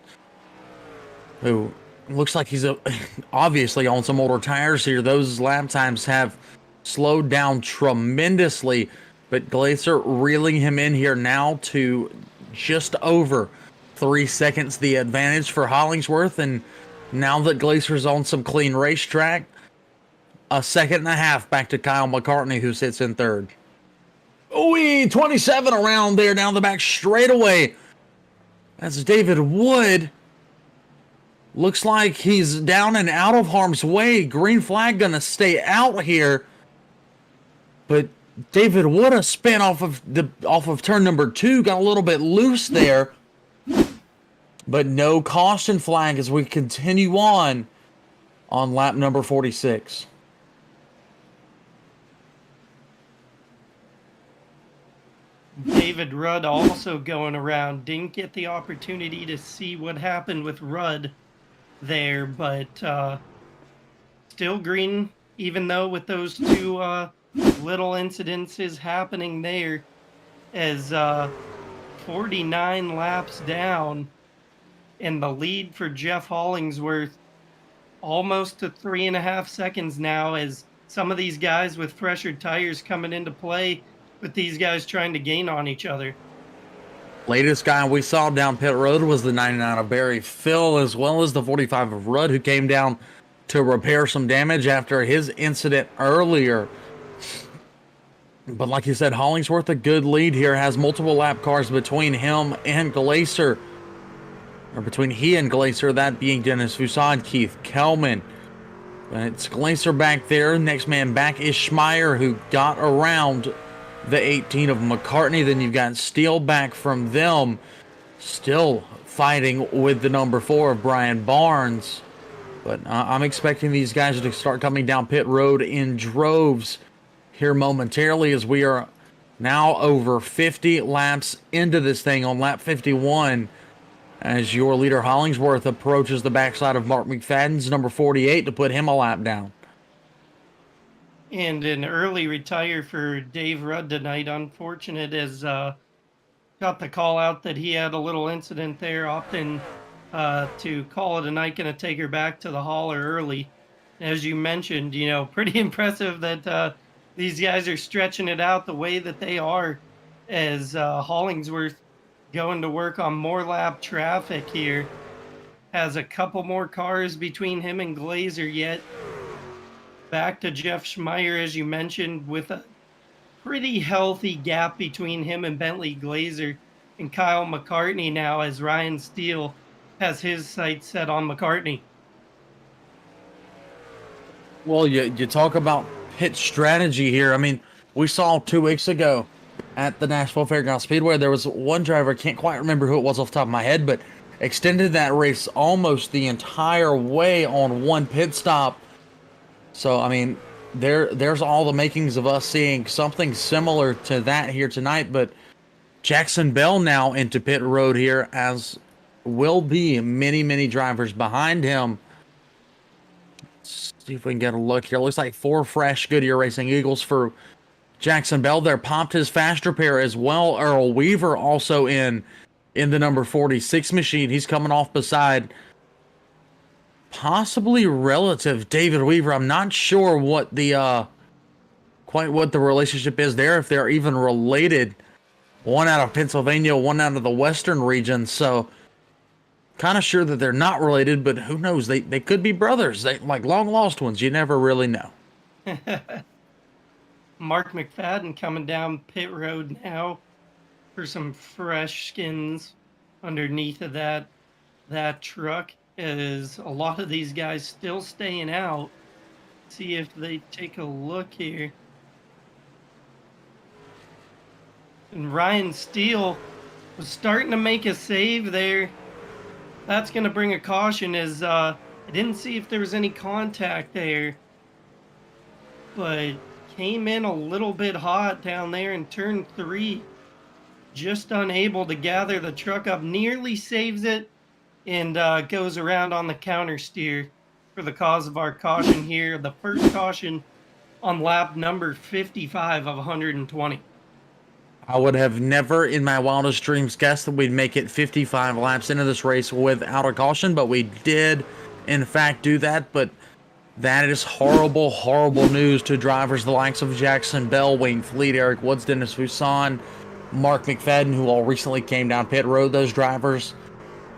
who looks like he's obviously on some older tires here. Those lap times have slowed down tremendously, but Glacier reeling him in here now to just over 3 seconds the advantage for Hollingsworth. And now that Glacier's on some clean racetrack, a second and a half back to Kyle McCartney, who sits in third. 27 around there down the back straightaway. That's David Wood. Looks like he's down and out of harm's way. Green flag gonna stay out here. But David Wood, a spin off of turn number 2, got a little bit loose there. But no caution flag as we continue on lap number 46. David Rudd also going around. Didn't get the opportunity to see what happened with Rudd there, but still green, even though with those 2 little incidences happening there, as 49 laps down, and the lead for Jeff Hollingsworth almost to 3.5 seconds now, as some of these guys with fresher tires coming into play, with these guys trying to gain on each other. Latest guy we saw down pit road was the 99 of Barry Phil, as well as the 45 of Rudd, who came down to repair some damage after his incident earlier. But like you said, Hollingsworth, a good lead here, has multiple lap cars between him and Glacier. Or between he and Glacier, that being Dennis Fuson, Keith Kelman. It's Glacier back there. Next man back is Schmeier, who got around the 18 of McCartney. Then you've got Steele back from them. Still fighting with the number 4 of Brian Barnes. But I'm expecting these guys to start coming down pit road in droves here momentarily, as we are now over 50 laps into this thing on lap 51, as your leader Hollingsworth approaches the backside of Mark McFadden's number 48 to put him a lap down. And an early retire for Dave Rudd tonight. Unfortunate, as got the call out that he had a little incident there, opting to call it a night, going to take her back to the hauler early. As you mentioned, pretty impressive that these guys are stretching it out the way that they are, as Hollingsworth going to work on more lap traffic here. Has a couple more cars between him and Glazer yet. Back to Jeff Schmeier, as you mentioned, with a pretty healthy gap between him and Bentley Glazer, and Kyle McCartney now, as Ryan Steele has his sights set on McCartney. Well, you talk about pit strategy here. I mean, we saw 2 weeks ago at the Nashville Fairgrounds Speedway, there was one driver, can't quite remember who it was off the top of my head, but extended that race almost the entire way on one pit stop. So, I mean, there's all the makings of us seeing something similar to that here tonight. But Jackson Bell now into pit road here, as will be many drivers behind him. Let's see if we can get a look here. Looks like 4 fresh Goodyear Racing Eagles for Jackson Bell there. Popped his faster pair as well. Earl Weaver also in the number 46 machine. He's coming off beside possibly relative David Weaver. I'm not sure what the quite what the relationship is there, if they're even related. One out of Pennsylvania, one out of the western region. So kind of sure that they're not related, but who knows? They could be brothers. They like long lost ones. You never really know. Mark McFadden coming down pit road now for some fresh skins underneath of that truck, as a lot of these guys still staying out. See if they take a look here. And Ryan Steele was starting to make a save there. That's going to bring a caution, as I didn't see if there was any contact there, but came in a little bit hot down there in turn 3. Just unable to gather the truck up, nearly saves it, and goes around on the counter steer for the cause of our caution here. The first caution on lap number 55 of 120. I would have never in my wildest dreams guessed that we'd make it 55 laps into this race without a caution, but we did in fact do that. But that is horrible news to drivers the likes of Jackson Bell, Wayne Fleet, Eric Woods, Dennis Fuson, Mark McFadden, who all recently came down pit road. Those drivers,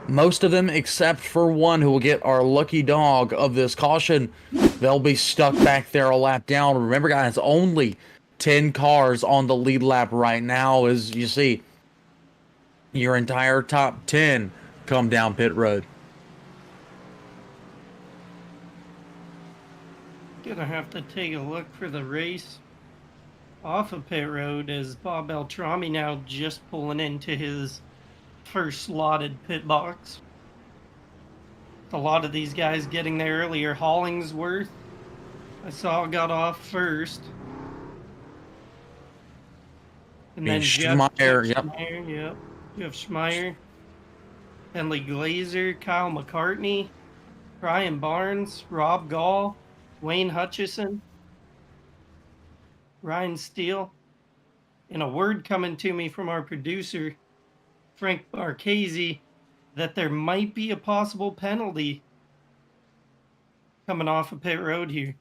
most of them except for one who will get our lucky dog of this caution, they'll be stuck back there a lap down. Remember, guys, only 10 cars on the lead lap right now. As you see, your entire top 10 come down pit road. Gonna have to take a look for the race off of pit road, as Bob Beltrami now just pulling into his first slotted pit box. A lot of these guys getting there earlier. Hollingsworth, I saw, got off first. And then Schmeier, Schmeier, yep. Jeff Schmeier, Henley Glazer, Kyle McCartney, Brian Barnes, Rob Gall, Wayne Hutchison, Ryan Steele, and a word coming to me from our producer, Frank Marchese, that there might be a possible penalty coming off of pit road here.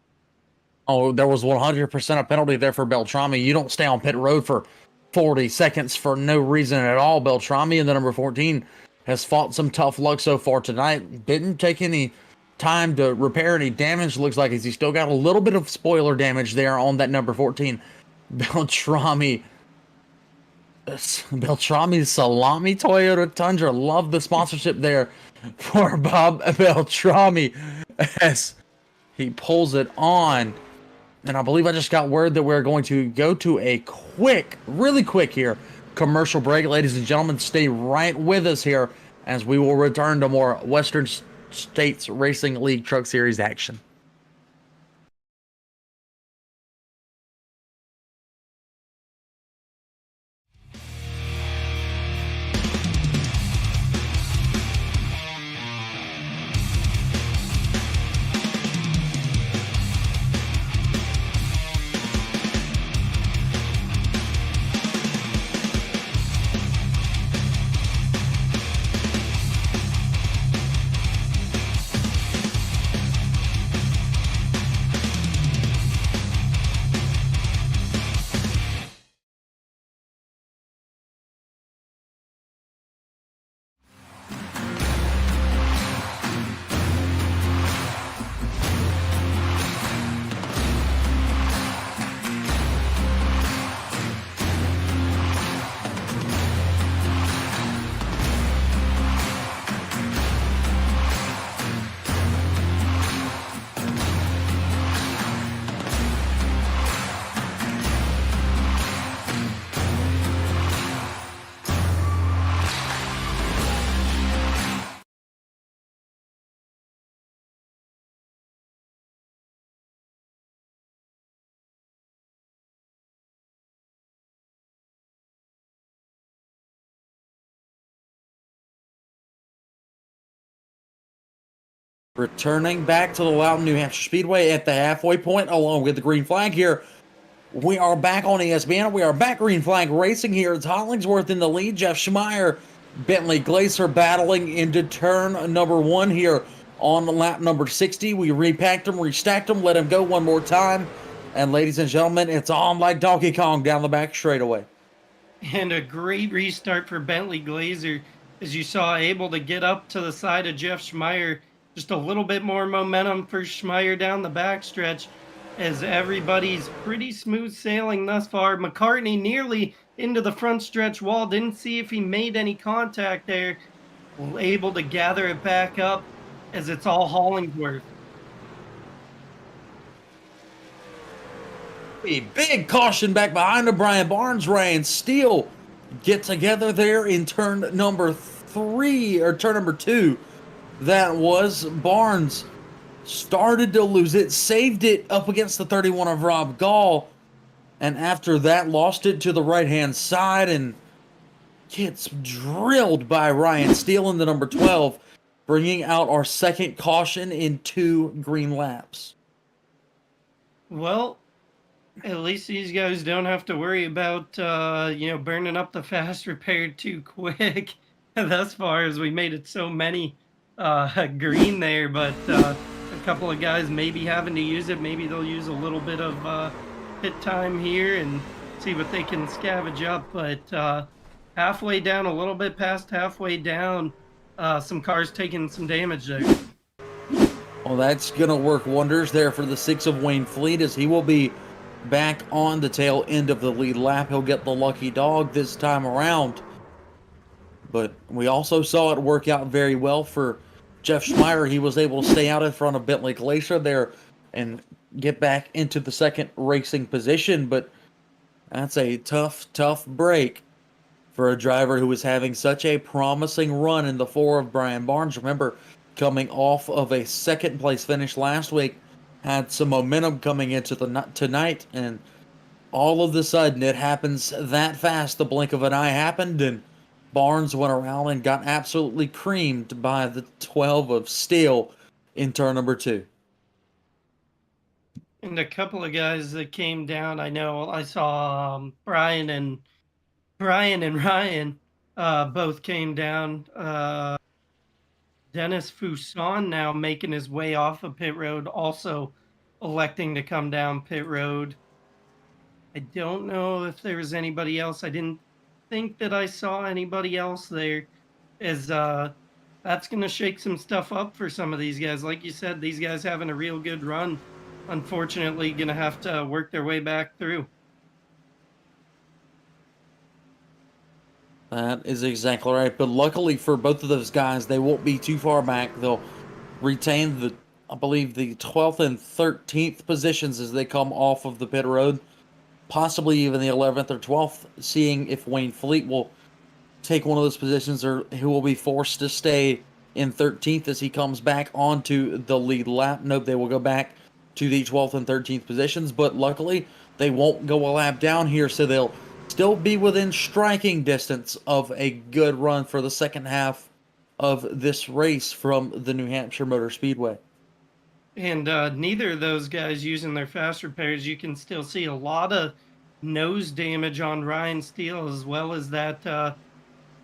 Oh, there was 100% a penalty there for Beltrami. You don't stay on pit road for 40 seconds for no reason at all. Beltrami in the number 14 has fought some tough luck so far tonight. Didn't take any time to repair any damage. Looks like he's still got a little bit of spoiler damage there on that number 14. Beltrami's Salami Toyota Tundra. Love the sponsorship there for Bob Beltrami as he pulls it on. And I believe I just got word that we're going to go to a really quick here, commercial break. Ladies and gentlemen, stay right with us here as we will return to more Western States Racing League Truck Series action. Returning back to the Loudon, New Hampshire Speedway at the halfway point, along with the green flag here. We are back on ESPN. We are back green flag racing here. It's Hollingsworth in the lead. Jeff Schmeier, Bentley Glacier battling into turn number 1 here on lap number 60. We repacked him, restacked him, let him go one more time. And ladies and gentlemen, it's on like Donkey Kong down the back straightaway. And a great restart for Bentley Glacier, as you saw, able to get up to the side of Jeff Schmeier. Just a little bit more momentum for Schmeier down the backstretch, as everybody's pretty smooth sailing thus far. McCartney nearly into the front stretch wall. Didn't see if he made any contact there. Able to gather it back up, as it's all Hollingsworth. A big caution back behind the Brian Barnes. Ryan Steele get together there in turn number 3, or turn number 2. That was Barnes. Started to lose it, saved it up against the 31 of Rob Gall, and after that lost it to the right-hand side and gets drilled by Ryan Steele in the number 12, bringing out our second caution in 2 green laps. Well, at least these guys don't have to worry about, burning up the fast repair too quick. Thus far, as we made it so many green there, but a couple of guys maybe having to use it. Maybe they'll use a little bit of pit time here and see what they can scavenge up. But halfway down, a little bit past halfway down, some cars taking some damage there. Well, that's going to work wonders there for the 6 of Wayne Fleet, as he will be back on the tail end of the lead lap. He'll get the lucky dog this time around. But we also saw it work out very well for Jeff Schmeier. He was able to stay out in front of Bentley Glacier there and get back into the second racing position. But that's a tough break for a driver who was having such a promising run in the 4 of Brian Barnes. Remember, coming off of a second place finish last week, had some momentum coming into tonight, and all of a sudden it happens that fast. The blink of an eye happened, and Barnes went around and got absolutely creamed by the 12 of Steele in turn number 2. And a couple of guys that came down, I know I saw Brian and Ryan both came down. Dennis Fousson now making his way off of pit road, also electing to come down pit road. I don't know if there was anybody else. I didn't think that I saw anybody else there, as that's going to shake some stuff up for some of these guys. Like you said, these guys having a real good run, unfortunately going to have to work their way back through. That is exactly right. But luckily for both of those guys, they won't be too far back. They'll retain I believe the 12th and 13th positions as they come off of the pit road. possibly even the 11th or 12th, seeing if Wayne Fleet will take one of those positions or who will be forced to stay in 13th as he comes back onto the lead lap. Nope, they will go back to the 12th and 13th positions, but luckily they won't go a lap down here, so they'll still be within striking distance of a good run for the second half of this race from the New Hampshire Motor Speedway. And neither of those guys using their fast repairs, you can still see a lot of nose damage on Ryan Steele, as well as that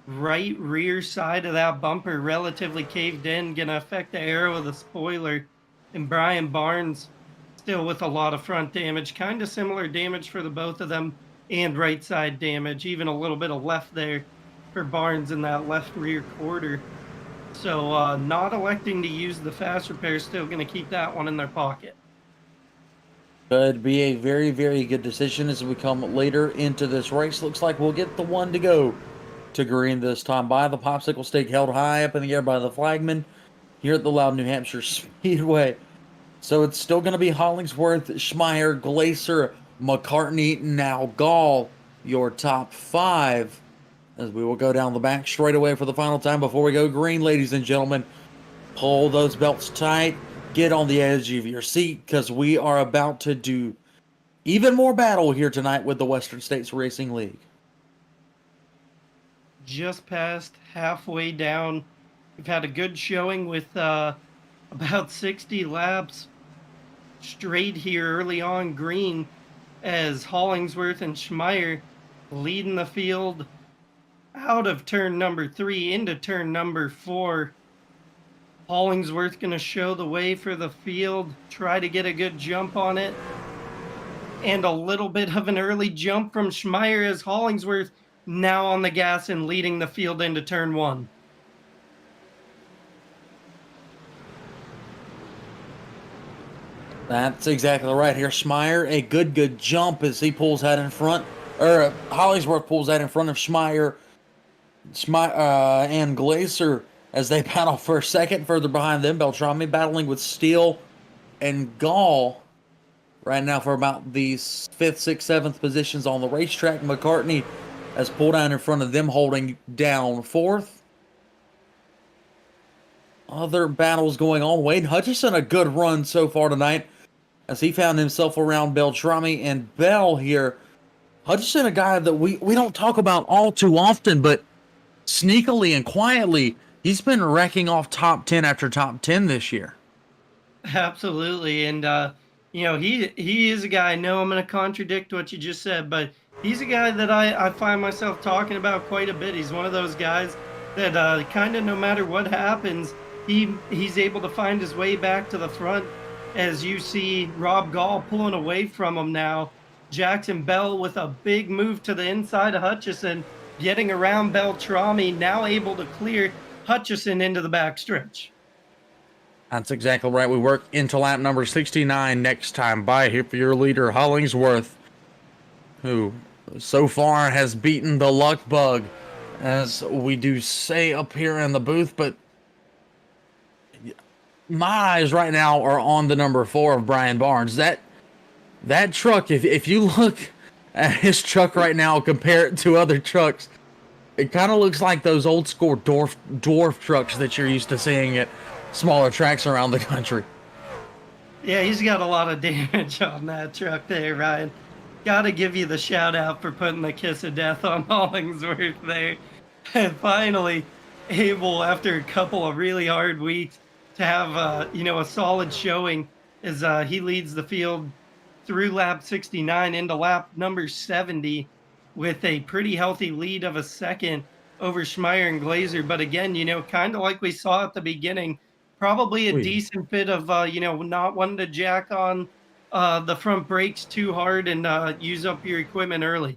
right rear side of that bumper relatively caved in, going to affect the aero of the spoiler. And Brian Barnes still with a lot of front damage, kind of similar damage for the both of them, and right side damage, even a little bit of left there for Barnes in that left rear quarter. So not electing to use the fast repair, still going to keep that one in their pocket. Could be a very, very good decision as we come later into this race. Looks like we'll get the one to go to green this time by the popsicle stick held high up in the air by the flagman here at the Loud New Hampshire Speedway. So it's still going to be Hollingsworth, Schmeier, Glacier, McCartney, now Gall, your top five. As we will go down the back straight away for the final time before we go green, ladies and gentlemen. Pull those belts tight. Get on the edge of your seat because we are about to do even more battle here tonight with the Western States Racing League. Just past halfway down. We've had a good showing with about 60 laps straight here early on green as Hollingsworth and Schmeier leading the field out of turn number 3 into turn number 4. Hollingsworth going to show the way for the field, try to get a good jump on it. And a little bit of an early jump from Schmeier as Hollingsworth now on the gas and leading the field into turn 1. That's exactly right here. Schmeier, a good jump as he pulls that in front. Or Hollingsworth pulls that in front of Schmeier. And Glacier as they battle for a second. Further behind them, Beltrami battling with Steele and Gall right now for about the 5th, 6th, 7th positions on the racetrack. McCartney has pulled down in front of them, holding down 4th. Other battles going on. Wade Hutchison, a good run so far tonight as he found himself around Beltrami and Bell here. Hutchison, a guy that we don't talk about all too often, but sneakily and quietly, he's been wrecking off top 10 after top 10 this year. Absolutely. And, you know, he is a guy, I know I'm going to contradict what you just said, but he's a guy that I find myself talking about quite a bit. He's one of those guys that kind of no matter what happens, he's able to find his way back to the front. As you see Rob Gall pulling away from him now. Jackson Bell with a big move to the inside of Hutchison, getting around Beltrami, now able to clear Hutchison into the backstretch. That's exactly right. We work into lap number 69 next time by here for your leader, Hollingsworth, who so far has beaten the luck bug, as we do say up here in the booth, but my eyes right now are on the number 4 of Brian Barnes. That truck, if you look at his truck right now, compare it to other trucks, it kind of looks like those old school dwarf trucks that you're used to seeing at smaller tracks around the country. Yeah, he's got a lot of damage on that truck there, Ryan. Got to give you the shout out for putting the kiss of death on Hollingsworth there. And finally, able, after a couple of really hard weeks, to have a solid showing as he leads the field through lap 69 into lap number 70 with a pretty healthy lead of a second over Schmeier and Glacier. But again, kind of like we saw at the beginning, probably a decent bit of, not wanting to jack on the front brakes too hard and use up your equipment early.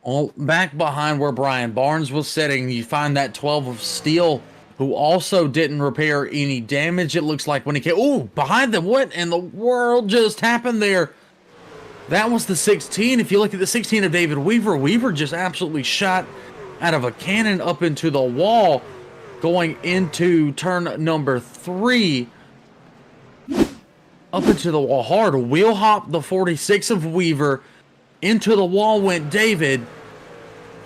Well, back behind where Brian Barnes was sitting, you find that 12 of Steele, who also didn't repair any damage. It looks like when he came, behind them, what in the world just happened there? That was the 16. If you look at the 16 of David Weaver just absolutely shot out of a cannon up into the wall, going into turn number 3. Up into the wall hard. Wheel hop the 46 of Weaver, Into the wall went David.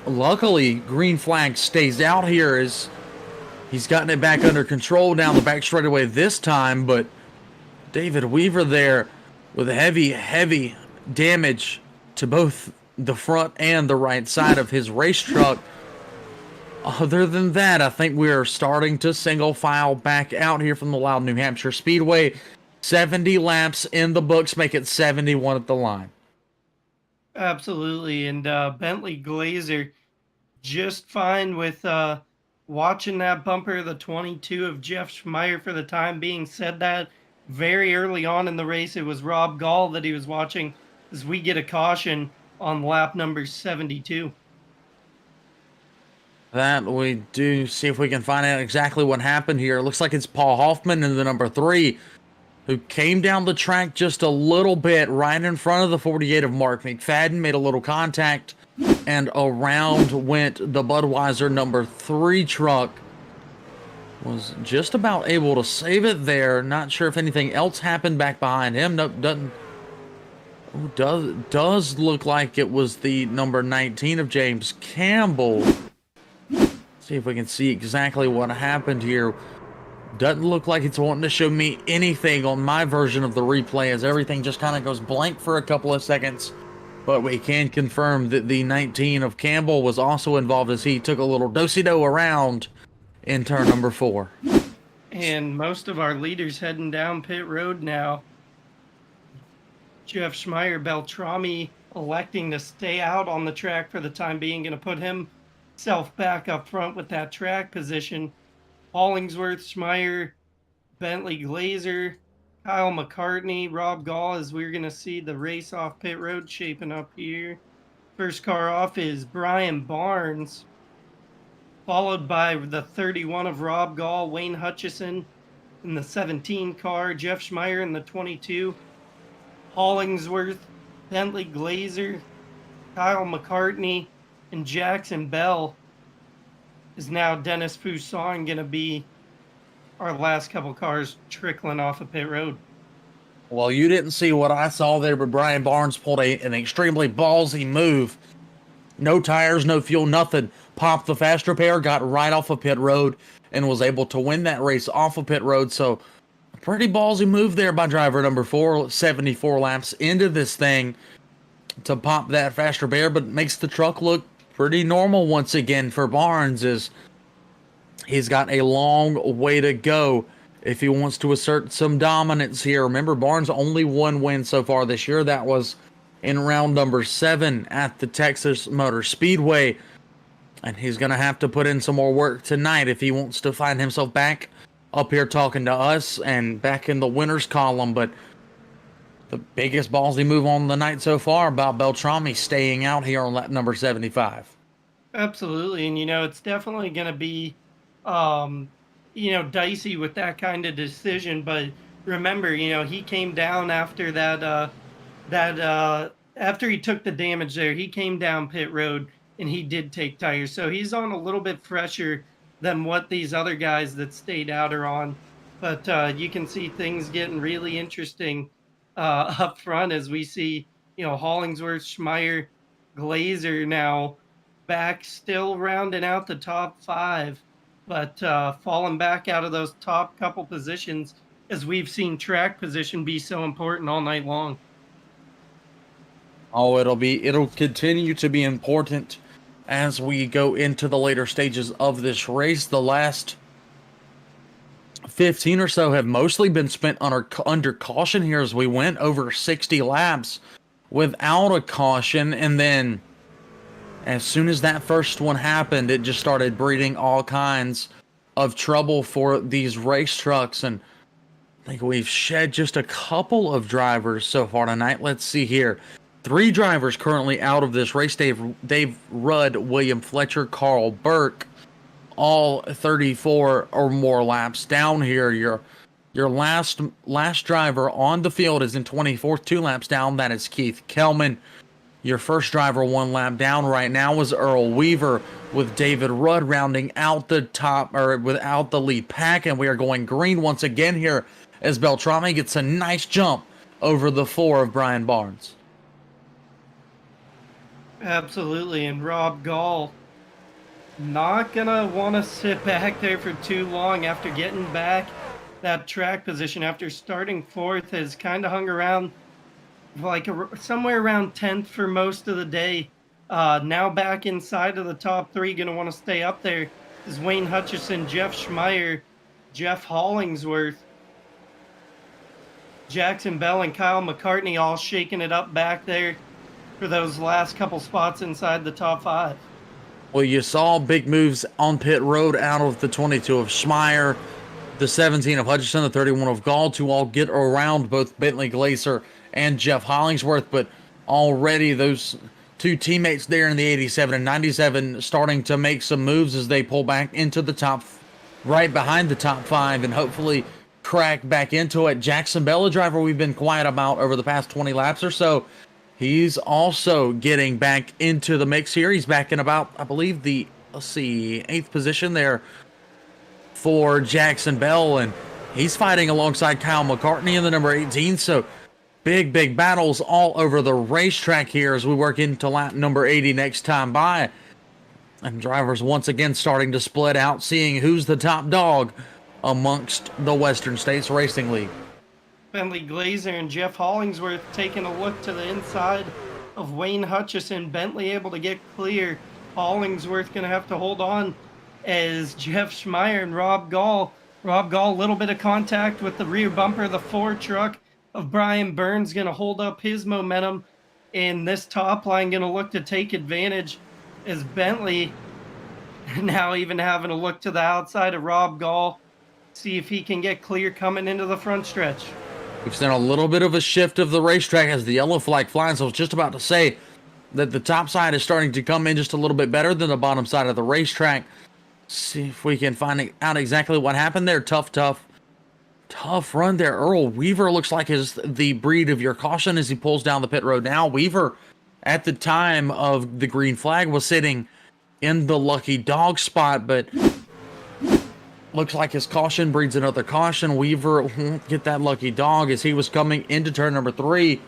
Luckily, green flag stays out here as he's gotten it back under control down the back straightaway this time, but David Weaver there with heavy damage to both the front and the right side of his race truck. Other than that, I think we're starting to single file back out here from the Loud New Hampshire Speedway. 70 laps in the books, make it 71 at the line. Absolutely. And Bentley Glazer just fine with watching that bumper, the 22 of Jeff Schmeier for the time being. Said that very early on in the race. It was Rob Gall that he was watching as we get a caution on lap number 72. That we do. See if we can find out exactly what happened here. It looks like it's Paul Hoffman in the number 3 who came down the track just a little bit right in front of the 48 of Mark McFadden, made a little contact, and around went the Budweiser number 3 truck. Was just about able to save it there. Not sure if anything else happened back behind him. Nope, does look like it was the number 19 of James Campbell. See if we can see exactly what happened here. Doesn't look like it's wanting to show me anything on my version of the replay as everything just kind of goes blank for a couple of seconds. But we can confirm that the 19 of Campbell was also involved as he took a little do-si-do around in turn number 4. And most of our leaders heading down pit road now. Jeff Schmeier, Beltrami electing to stay out on the track for the time being, going to put himself back up front with that track position. Hollingsworth, Schmeier, Bentley Glazer, Kyle McCartney, Rob Gall, as we're going to see the race off pit road shaping up here. First car off is Brian Barnes, followed by the 31 of Rob Gall, Wayne Hutchison in the 17 car, Jeff Schmeier in the 22, Hollingsworth, Bentley Glazer, Kyle McCartney, and Jackson Bell is now Dennis Poussin going to be our last couple cars trickling off of pit road. Well, you didn't see what I saw there, but Brian Barnes pulled an extremely ballsy move. No tires, no fuel, nothing. Popped the fast repair, got right off of pit road, and was able to win that race off of pit road. So, a pretty ballsy move there by driver number 4, 74 laps into this thing to pop that fast repair, but makes the truck look pretty normal once again for Barnes, as he's got a long way to go if he wants to assert some dominance here. Remember, Barnes only 1 win so far this year. That was in round number 7 at the Texas Motor Speedway. And he's going to have to put in some more work tonight if he wants to find himself back up here talking to us and back in the winners column. But the biggest ballsy move on the night so far about Beltrami staying out here on lap number 75. Absolutely. And, it's definitely going to be, dicey with that kind of decision. But remember, he came down after after he took the damage there, he came down pit road and he did take tires. So he's on a little bit fresher than what these other guys that stayed out are on. But you can see things getting really interesting up front as we see, Hollingsworth, Schmeier, Glazer now back, still rounding out the top 5, but falling back out of those top couple positions as we've seen track position be so important all night long. Oh, it'll continue to be important as we go into the later stages of this race. The last 15 or so have mostly been spent under caution here as we went over 60 laps without a caution, and then as soon as that first one happened, it just started breeding all kinds of trouble for these race trucks. And I think we've shed just a couple of drivers so far tonight. Let's see here. 3 drivers currently out of this race. Dave Rudd, William Fletcher, Carl Burke, all 34 or more laps down here. Your last driver on the field is in 24th, 2 laps down. That is Keith Kelman. Your first driver 1 lap down right now is Earl Weaver, with David Rudd rounding out the top, or without the lead pack. And we are going green once again here as Beltrami gets a nice jump over the 4 of Brian Barnes. Absolutely. And Rob Gall not gonna want to sit back there for too long after getting back that track position after starting fourth. Has kind of hung around like somewhere around 10th for most of the day. Now back inside of the top three, going to want to stay up there is Wayne Hutchison, Jeff Schmeier, Jeff Hollingsworth, Jackson Bell, and Kyle McCartney all shaking it up back there for those last couple spots inside the top five. Well, you saw big moves on pit road out of the 22 of Schmeier, the 17 of Hutchison, the 31 of Gall to all get around both Bentley Glaser and Jeff Hollingsworth, but already those two teammates there in the 87 and 97 starting to make some moves as they pull back into the top, right behind the top five, and hopefully crack back into it. Jackson Bell, a driver we've been quiet about over the past 20 laps or so, he's also getting back into the mix here. He's back in about, I believe, the, let's see, 8th position there for Jackson Bell, and he's fighting alongside Kyle McCartney in the number 18. So big battles all over the racetrack here as we work into lap number 80 next time by. And drivers once again starting to split out, seeing who's the top dog amongst the Western States Racing League. Bentley Glaser and Jeff Hollingsworth taking a look to the inside of Wayne Hutchison. Bentley able to get clear. Hollingsworth going to have to hold on as Jeff Schmeier and Rob Gall. Rob Gall, a little bit of contact with the rear bumper of the Ford truck of Brian Burns, going to hold up his momentum. And this top line going to look to take advantage as Bentley now even having a look to the outside of Rob Gall, see if he can get clear coming into the front stretch. We've seen a little bit of a shift of the racetrack as the yellow flag flies. I was just about to say that the top side is starting to come in just a little bit better than the bottom side of the racetrack. See if we can find out exactly what happened there. Tough run there. Earl Weaver looks like is the breed of your caution as he pulls down the pit road now. Weaver, at the time of the green flag, was sitting in the lucky dog spot, but looks like his caution breeds another caution. Weaver won't get that lucky dog as he was coming into turn number 3.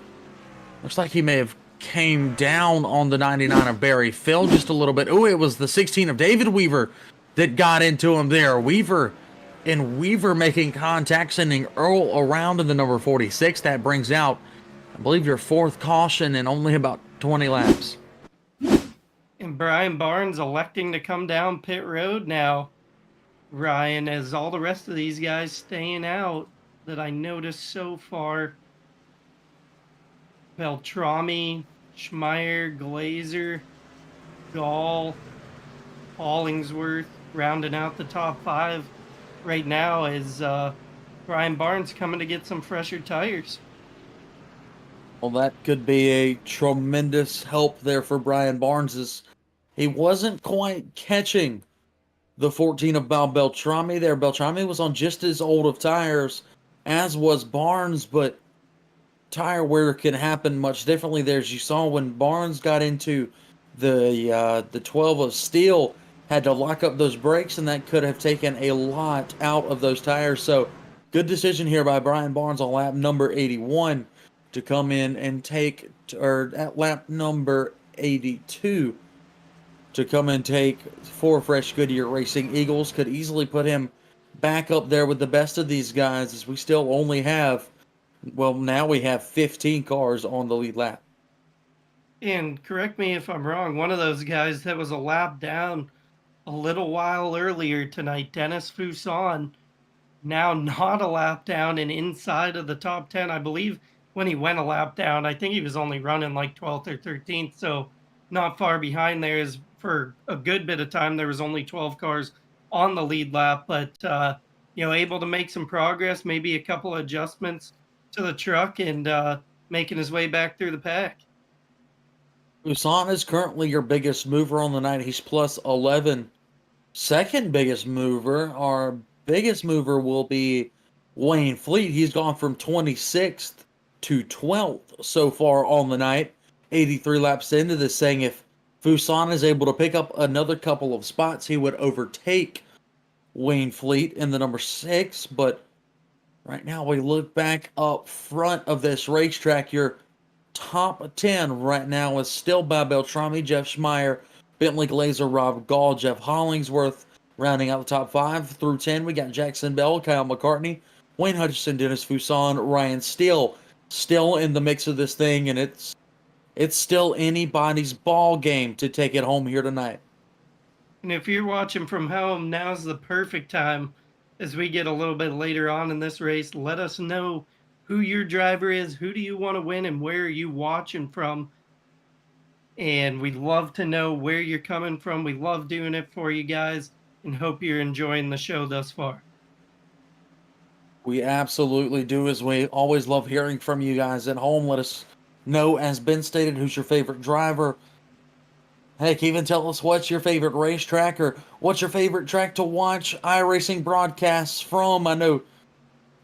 Looks like he may have came down on the 99 of Barry Phil just a little bit. Oh, it was the 16 of David Weaver that got into him there. Weaver making contact, sending Earl around in the number 46. That brings out, I believe, your 4th caution in only about 20 laps. And Brian Barnes electing to come down pit road now, Ryan, as all the rest of these guys staying out that I noticed so far. Beltrami, Schmeier, Glazer, Gall, Hollingsworth rounding out the top 5 right now as Brian Barnes coming to get some fresher tires. Well, that could be a tremendous help there for Brian Barnes as he wasn't quite catching the 14 of Beltrami there. Beltrami was on just as old of tires as was Barnes, but tire wear can happen much differently there. As you saw when Barnes got into the 12 of steel, had to lock up those brakes, and that could have taken a lot out of those tires. So good decision here by Brian Barnes on lap number 81 to come in and take, or at lap number 82 to come and take 4 fresh Goodyear Racing Eagles. Could easily put him back up there with the best of these guys as we still only have, well, now we have 15 cars on the lead lap. And correct me if I'm wrong, one of those guys that was a lap down a little while earlier tonight, Dennis Fuson, now not a lap down and inside of the top 10. I believe when he went a lap down, I think he was only running like 12th or 13th, so not far behind there. Is for a good bit of time there was only 12 cars on the lead lap, but able to make some progress, maybe a couple of adjustments to the truck, and making his way back through the pack. Fuson is currently your biggest mover on the night. He's plus 11. Second biggest mover, our biggest mover will be Wayne Fleet. He's gone from 26th to 12th so far on the night. 83 laps into this, saying if Fuson is able to pick up another couple of spots, he would overtake Wayne Fleet in the number 6. But right now we look back up front of this racetrack, your top 10 right now is still by Beltrami, Jeff Schmeier, Bentley Glazer, Rob Gall, Jeff Hollingsworth. Rounding out the top 5 through 10, we got Jackson Bell, Kyle McCartney, Wayne Hutchison, Dennis Fuson, Ryan Steele. Still in the mix of this thing, and it's still anybody's ball game to take it home here tonight. And if you're watching from home, now's the perfect time as we get a little bit later on in this race. Let us know who your driver is, who do you want to win, and where are you watching from. And we'd love to know where you're coming from. We love doing it for you guys and hope you're enjoying the show thus far. We absolutely do, as we always love hearing from you guys at home. Let us know, as Ben stated, who's your favorite driver. Heck, even tell us what's your favorite racetrack or what's your favorite track to watch iRacing broadcasts from. I know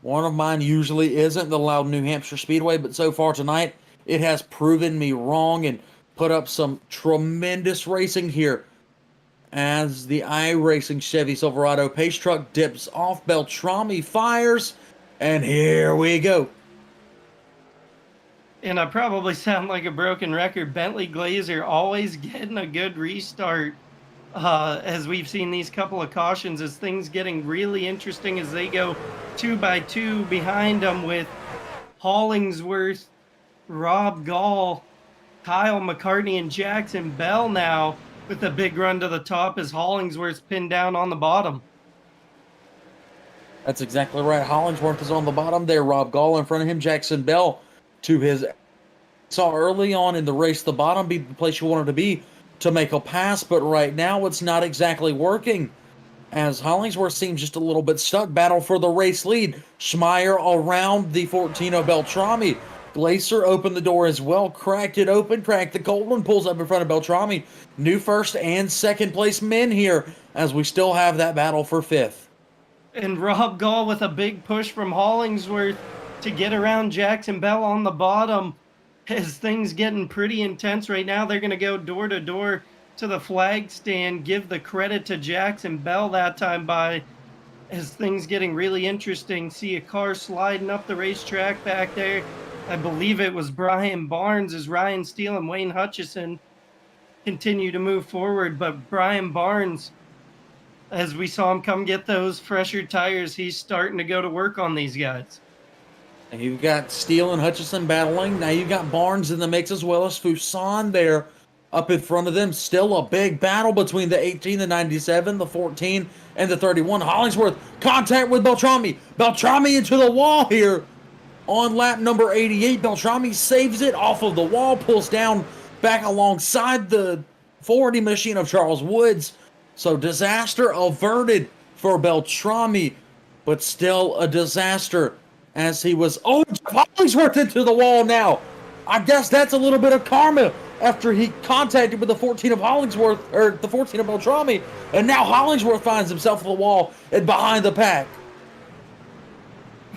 one of mine usually isn't the loud New Hampshire Speedway, but so far tonight it has proven me wrong and put up some tremendous racing here as the iRacing Chevy Silverado pace truck dips off. Beltrami fires, and here we go. And I probably sound like a broken record. Bentley Glazer always getting a good restart. As we've seen these couple of cautions, as things getting really interesting as they go 2 by 2 behind them with Hollingsworth, Rob Gall, Kyle McCartney, and Jackson Bell now with a big run to the top as Hollingsworth's pinned down on the bottom. That's exactly right. Hollingsworth is on the bottom there. Rob Gall in front of him. Jackson Bell to his... Saw early on in the race the bottom be the place you wanted to be to make a pass, but right now it's not exactly working as Hollingsworth seems just a little bit stuck. Battle for the race lead. Schmeier around the 14 of Beltrami. Glazer opened the door as well, cracked it open, cracked the cold one, pulls up in front of Beltrami. New first and second place men here as we still have that battle for fifth. And Rob Gall with a big push from Hollingsworth to get around Jackson Bell on the bottom. As things getting pretty intense right now, they're going to go door to door to the flag stand. Give the credit to Jackson Bell that time by, as things getting really interesting. See a car sliding up the racetrack back there. I believe it was Brian Barnes as Ryan Steele and Wayne Hutchison continue to move forward. But Brian Barnes, as we saw him come get those fresher tires, he's starting to go to work on these guys. And you've got Steele and Hutchison battling. Now you've got Barnes in the mix as well as Fuson there up in front of them. Still a big battle between the 18, the 97, the 14, and the 31. Hollingsworth, contact with Beltrami. Beltrami into the wall here on lap number 88. Beltrami saves it off of the wall, pulls down back alongside the forwarding machine of Charles Woods. So disaster averted for Beltrami, but still a disaster. As he was, Hollingsworth into the wall now. I guess that's a little bit of karma after he contacted with the 14 of Hollingsworth, or the 14 of Beltrami, and now Hollingsworth finds himself at the wall and behind the pack.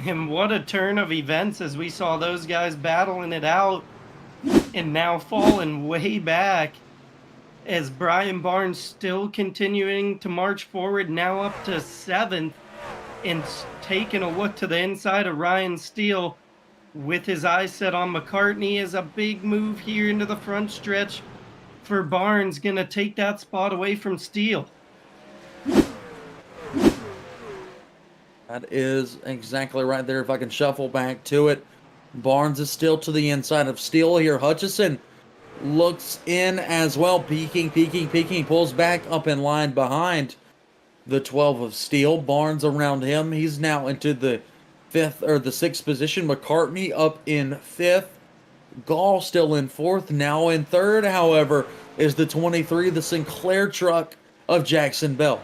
And what a turn of events as we saw those guys battling it out and now falling way back as Brian Barnes still continuing to march forward, now up to 7th. And taking a look to the inside of Ryan Steele with his eyes set on McCartney is a big move here into the front stretch for Barnes. Going to take that spot away from Steele. That is exactly right there. If I can shuffle back to it, Barnes is still to the inside of Steele here. Hutchison looks in as well, peeking, pulls back up in line behind the 12 of Steele. Barnes around him. He's now into the 5th or the 6th position. McCartney up in 5th. Gall still in 4th. Now in 3rd, however, is the 23, the Sinclair truck of Jackson Bell.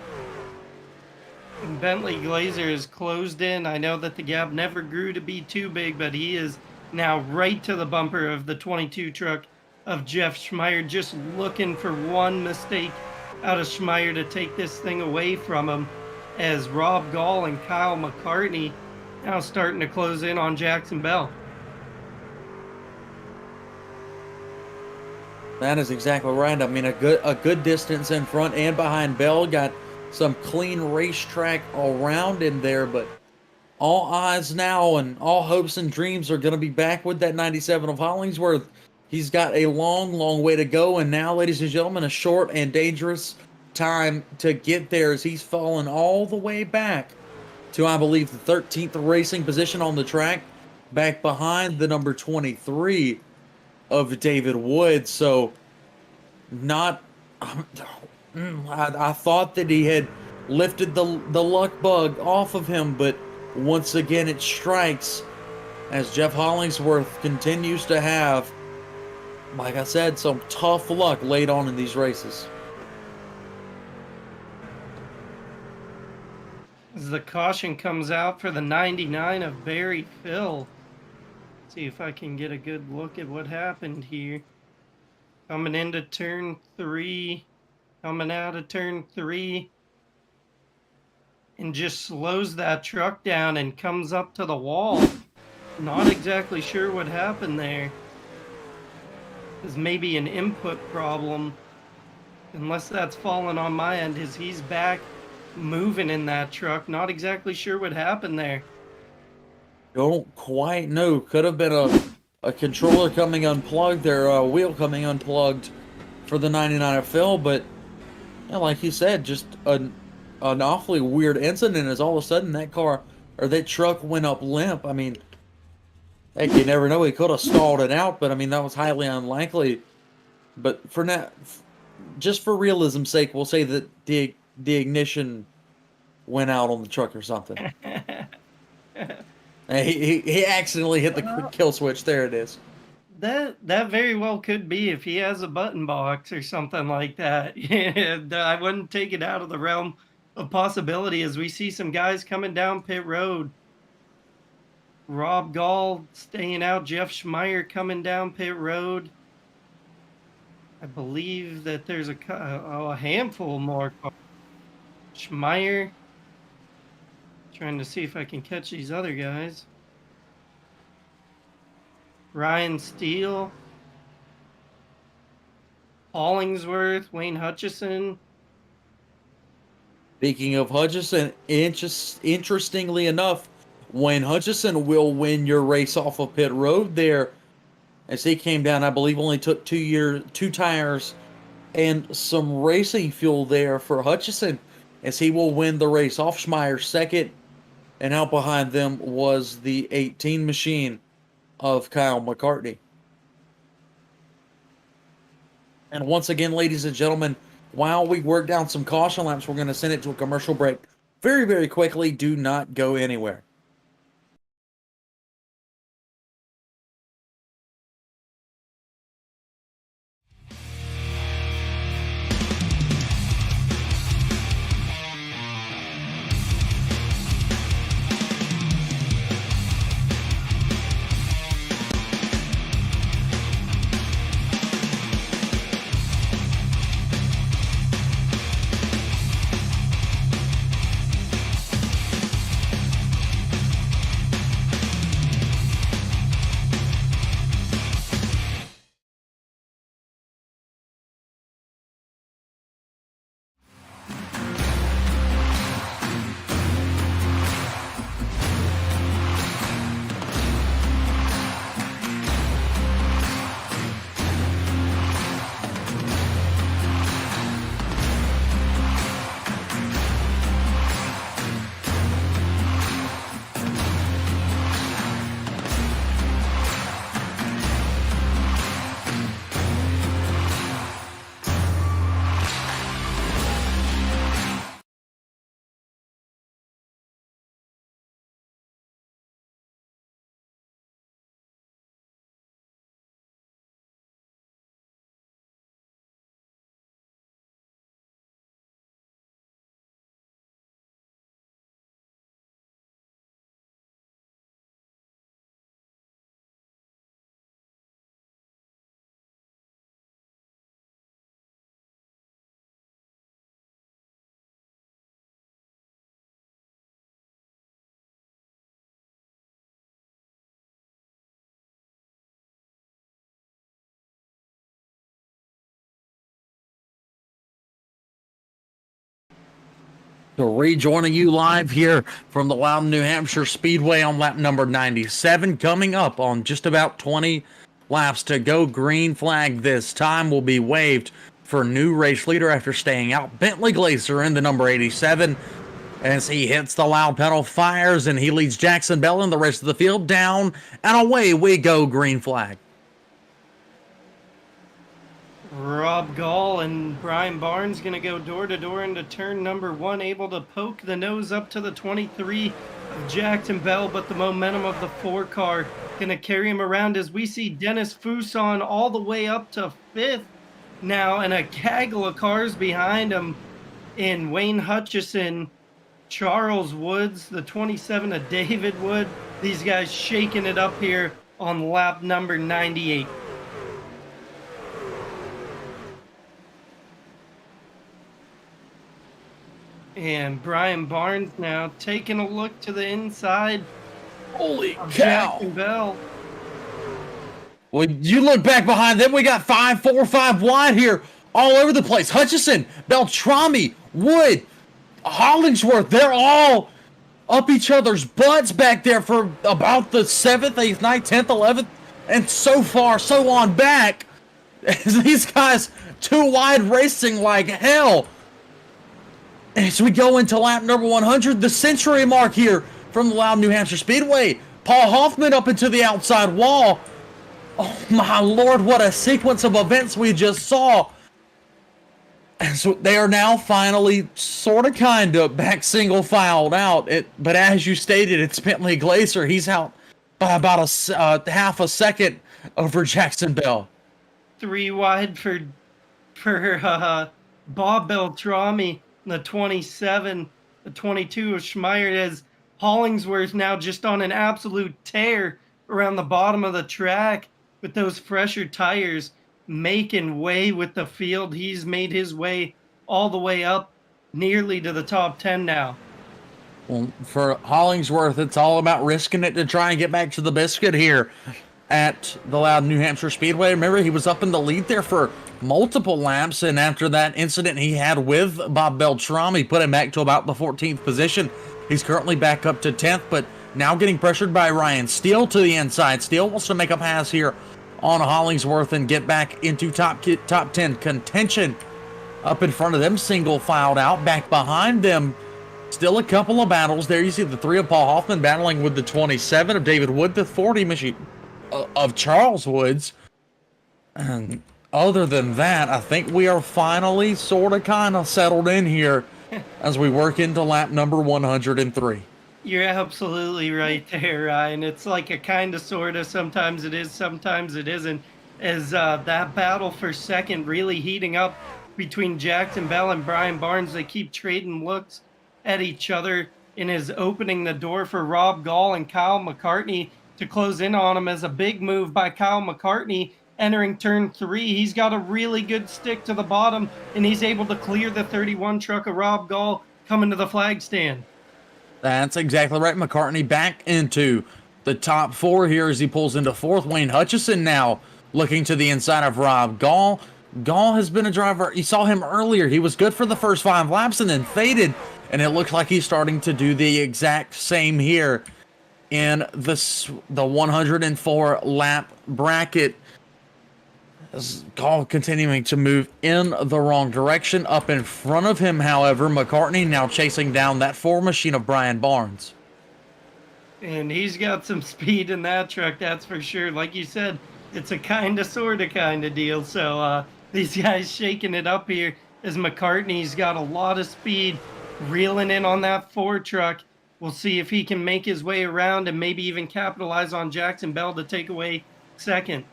Bentley Glazer is closed in. I know that the gap never grew to be too big, but he is now right to the bumper of the 22 truck of Jeff Schmeier, just looking for one mistake out of Schmeier to take this thing away from him, as Rob Gall and Kyle McCartney now starting to close in on Jackson Bell. That is exactly right. I mean, a good distance in front and behind Bell. Got some clean racetrack around him there, but all eyes now and all hopes and dreams are going to be back with that 97 of Hollingsworth. He's got a long, long way to go, and now, ladies and gentlemen, a short and dangerous time to get there as he's fallen all the way back to, I believe, the 13th racing position on the track, back behind the number 23 of David Wood. So, not. I thought that he had lifted the luck bug off of him, but once again it strikes as Jeff Hollingsworth continues to have, like I said, some tough luck laid on in these races. As the caution comes out for the 99 of Barry Phil. See if I can get a good look at what happened here. Coming into turn 3, coming out of turn 3, and just slows that truck down and comes up to the wall. Not exactly sure what happened there. There's maybe an input problem, unless that's fallen on my end, as he's back moving in that truck. Not exactly sure what happened there. Don't quite know. Could have been a controller coming unplugged there, a wheel coming unplugged for the 99 of Phil, but yeah, like you said, just an awfully weird incident as all of a sudden that car or that truck went up limp. I mean, heck, you never know. He could have stalled it out, but I mean, that was highly unlikely. But for now, just for realism's sake, we'll say that the ignition went out on the truck or something. He accidentally hit the kill switch. There it is. That very well could be if he has a button box or something like that. And I wouldn't take it out of the realm of possibility as we see some guys coming down pit road. Rob Gall staying out, Jeff Schmeier coming down pit road. I believe that there's a handful more cars. Schmeier. Trying to see if I can catch these other guys. Ryan Steele. Hollingsworth, Wayne Hutchison. Speaking of Hutchison, interestingly enough, Wayne Hutchison will win your race off of pit road there, as he came down, I believe only took 2 tires and some racing fuel there for Hutchison, as he will win the race off Schmeier's second, and out behind them was the 18 machine of Kyle McCartney. And once again, ladies and gentlemen, while we work down some caution laps, we're going to send it to a commercial break very, very quickly. Do not go anywhere. Rejoining you live here from the Loudon, New Hampshire Speedway on lap number 97. Coming up on just about 20 laps to go. Green flag this time will be waved for new race leader after staying out. Bentley Glacier in the number 87 as he hits the loud pedal, fires, and he leads Jackson Bell and the rest of the field down, and away we go. Green flag. Rob Gall and Brian Barnes going to go door to door into turn number 1, able to poke the nose up to the 23 of Jackson Bell, but the momentum of the 4 car going to carry him around as we see Dennis Fuson all the way up to 5th now, and a gaggle of cars behind him in Wayne Hutchison, Charles Woods, the 27 of David Wood. These guys shaking it up here on lap number 98. And Brian Barnes now taking a look to the inside. Holy cow. Jackson Bell. Well, you look back behind them, we got 5, 4, 5 wide here all over the place. Hutchison, Beltrami, Wood, Hollingsworth, they're all up each other's butts back there for about the 7th, 8th, 9th, 10th, 11th, and so far, so on back. These guys too wide racing like hell. As we go into lap number 100, the century mark here from the Loudon, New Hampshire Speedway. Paul Hoffman up into the outside wall. Oh my Lord, what a sequence of events we just saw. And so they are now finally sort of kind of back single filed out. But as you stated, it's Bentley Glacier. He's out by about a half a second over Jackson Bell. 3 wide for Bob Beltrami. The 27, the 22 of Schmeier, as Hollingsworth now just on an absolute tear around the bottom of the track with those fresher tires, making way with the field. He's made his way all the way up nearly to the top 10 now. Well, for Hollingsworth, it's all about risking it to try and get back to the biscuit here at the Loudon, New Hampshire Speedway. Remember, he was up in the lead there for multiple laps, and after that incident he had with Bob Beltrami, put him back to about the 14th position. He's currently back up to 10th, but now getting pressured by Ryan Steele to the inside. Steele wants to make a pass here on Hollingsworth and get back into top 10 contention. Up in front of them, single filed out. Back behind them, still a couple of battles there. You see the 3 of Paul Hoffman battling with the 27 of David Wood, the 40 machine of Charles Woods. And other than that, I think we are finally sort of kind of settled in here as we work into lap number 103. You're absolutely right there, Ryan. It's like a kind of, sort of, sometimes it is, sometimes it isn't, as that battle for second really heating up between Jackson Bell and Brian Barnes. They keep trading looks at each other and is opening the door for Rob Gall and Kyle McCartney to close in on him, as a big move by Kyle McCartney entering turn 3. He's got a really good stick to the bottom, and he's able to clear the 31 truck of Rob Gall coming to the flag stand. That's exactly right. McCartney back into the top 4 here as he pulls into 4th. Wayne Hutchison now looking to the inside of Rob Gall. Gall has been a driver. You saw him earlier. He was good for the first 5 laps and then faded, and it looks like he's starting to do the exact same here in the 104 lap bracket. Gall continuing to move in the wrong direction. Up in front of him, however, McCartney now chasing down that 4 machine of Brian Barnes. And he's got some speed in that truck, that's for sure. Like you said, it's a kind of, sort of deal. So these guys shaking it up here as McCartney's got a lot of speed, reeling in on that 4 truck. We'll see if he can make his way around and maybe even capitalize on Jackson Bell to take away second.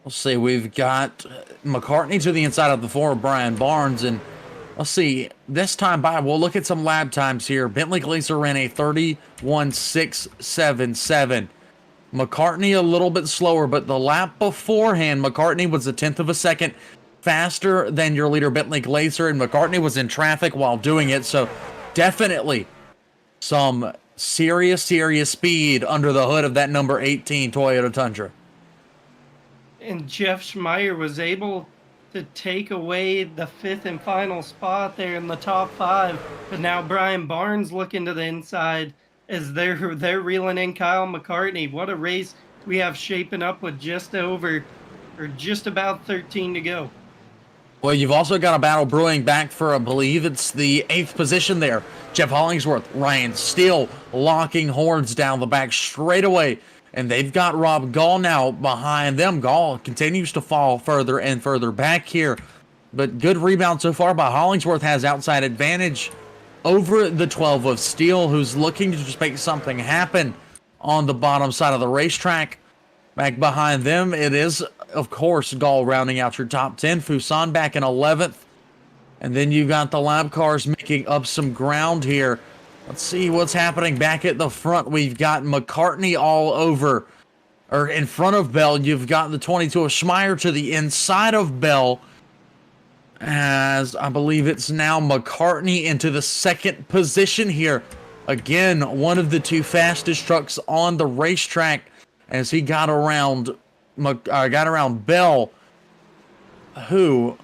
Let's see, we've got McCartney to the inside of the 4 of Brian Barnes, and let's see, this time by, we'll look at some lap times here. Bentley Glacier ran a 31.677. McCartney a little bit slower, but the lap beforehand, McCartney was a 1/10 of a second faster than your leader, Bentley Glacier, and McCartney was in traffic while doing it, so definitely some serious speed under the hood of that number 18 Toyota Tundra. And Jeff Schmeier was able to take away the fifth and final spot there in the top five. But now Brian Barnes looking to the inside as they're reeling in Kyle McCartney. What a race we have shaping up with just over or just about 13 to go. Well, you've also got a battle brewing back for, I believe it's the 8th position there. Jeff Hollingsworth, Ryan Steele locking horns down the back straight away. And they've got Rob Gall now behind them. Gall continues to fall further and further back here. But good rebound so far by Hollingsworth, has outside advantage over the 12 of Steele, who's looking to just make something happen on the bottom side of the racetrack. Back behind them, it is, of course, Gall rounding out your top 10. Fuson back in 11th. And then you've got the lap cars making up some ground here. Let's see what's happening back at the front. We've got McCartney all over, or in front of Bell. You've got the 22 of Schmeier to the inside of Bell, as I believe it's now McCartney into the 2nd position here. Again, one of the 2 fastest trucks on the racetrack, as he got around Bell, who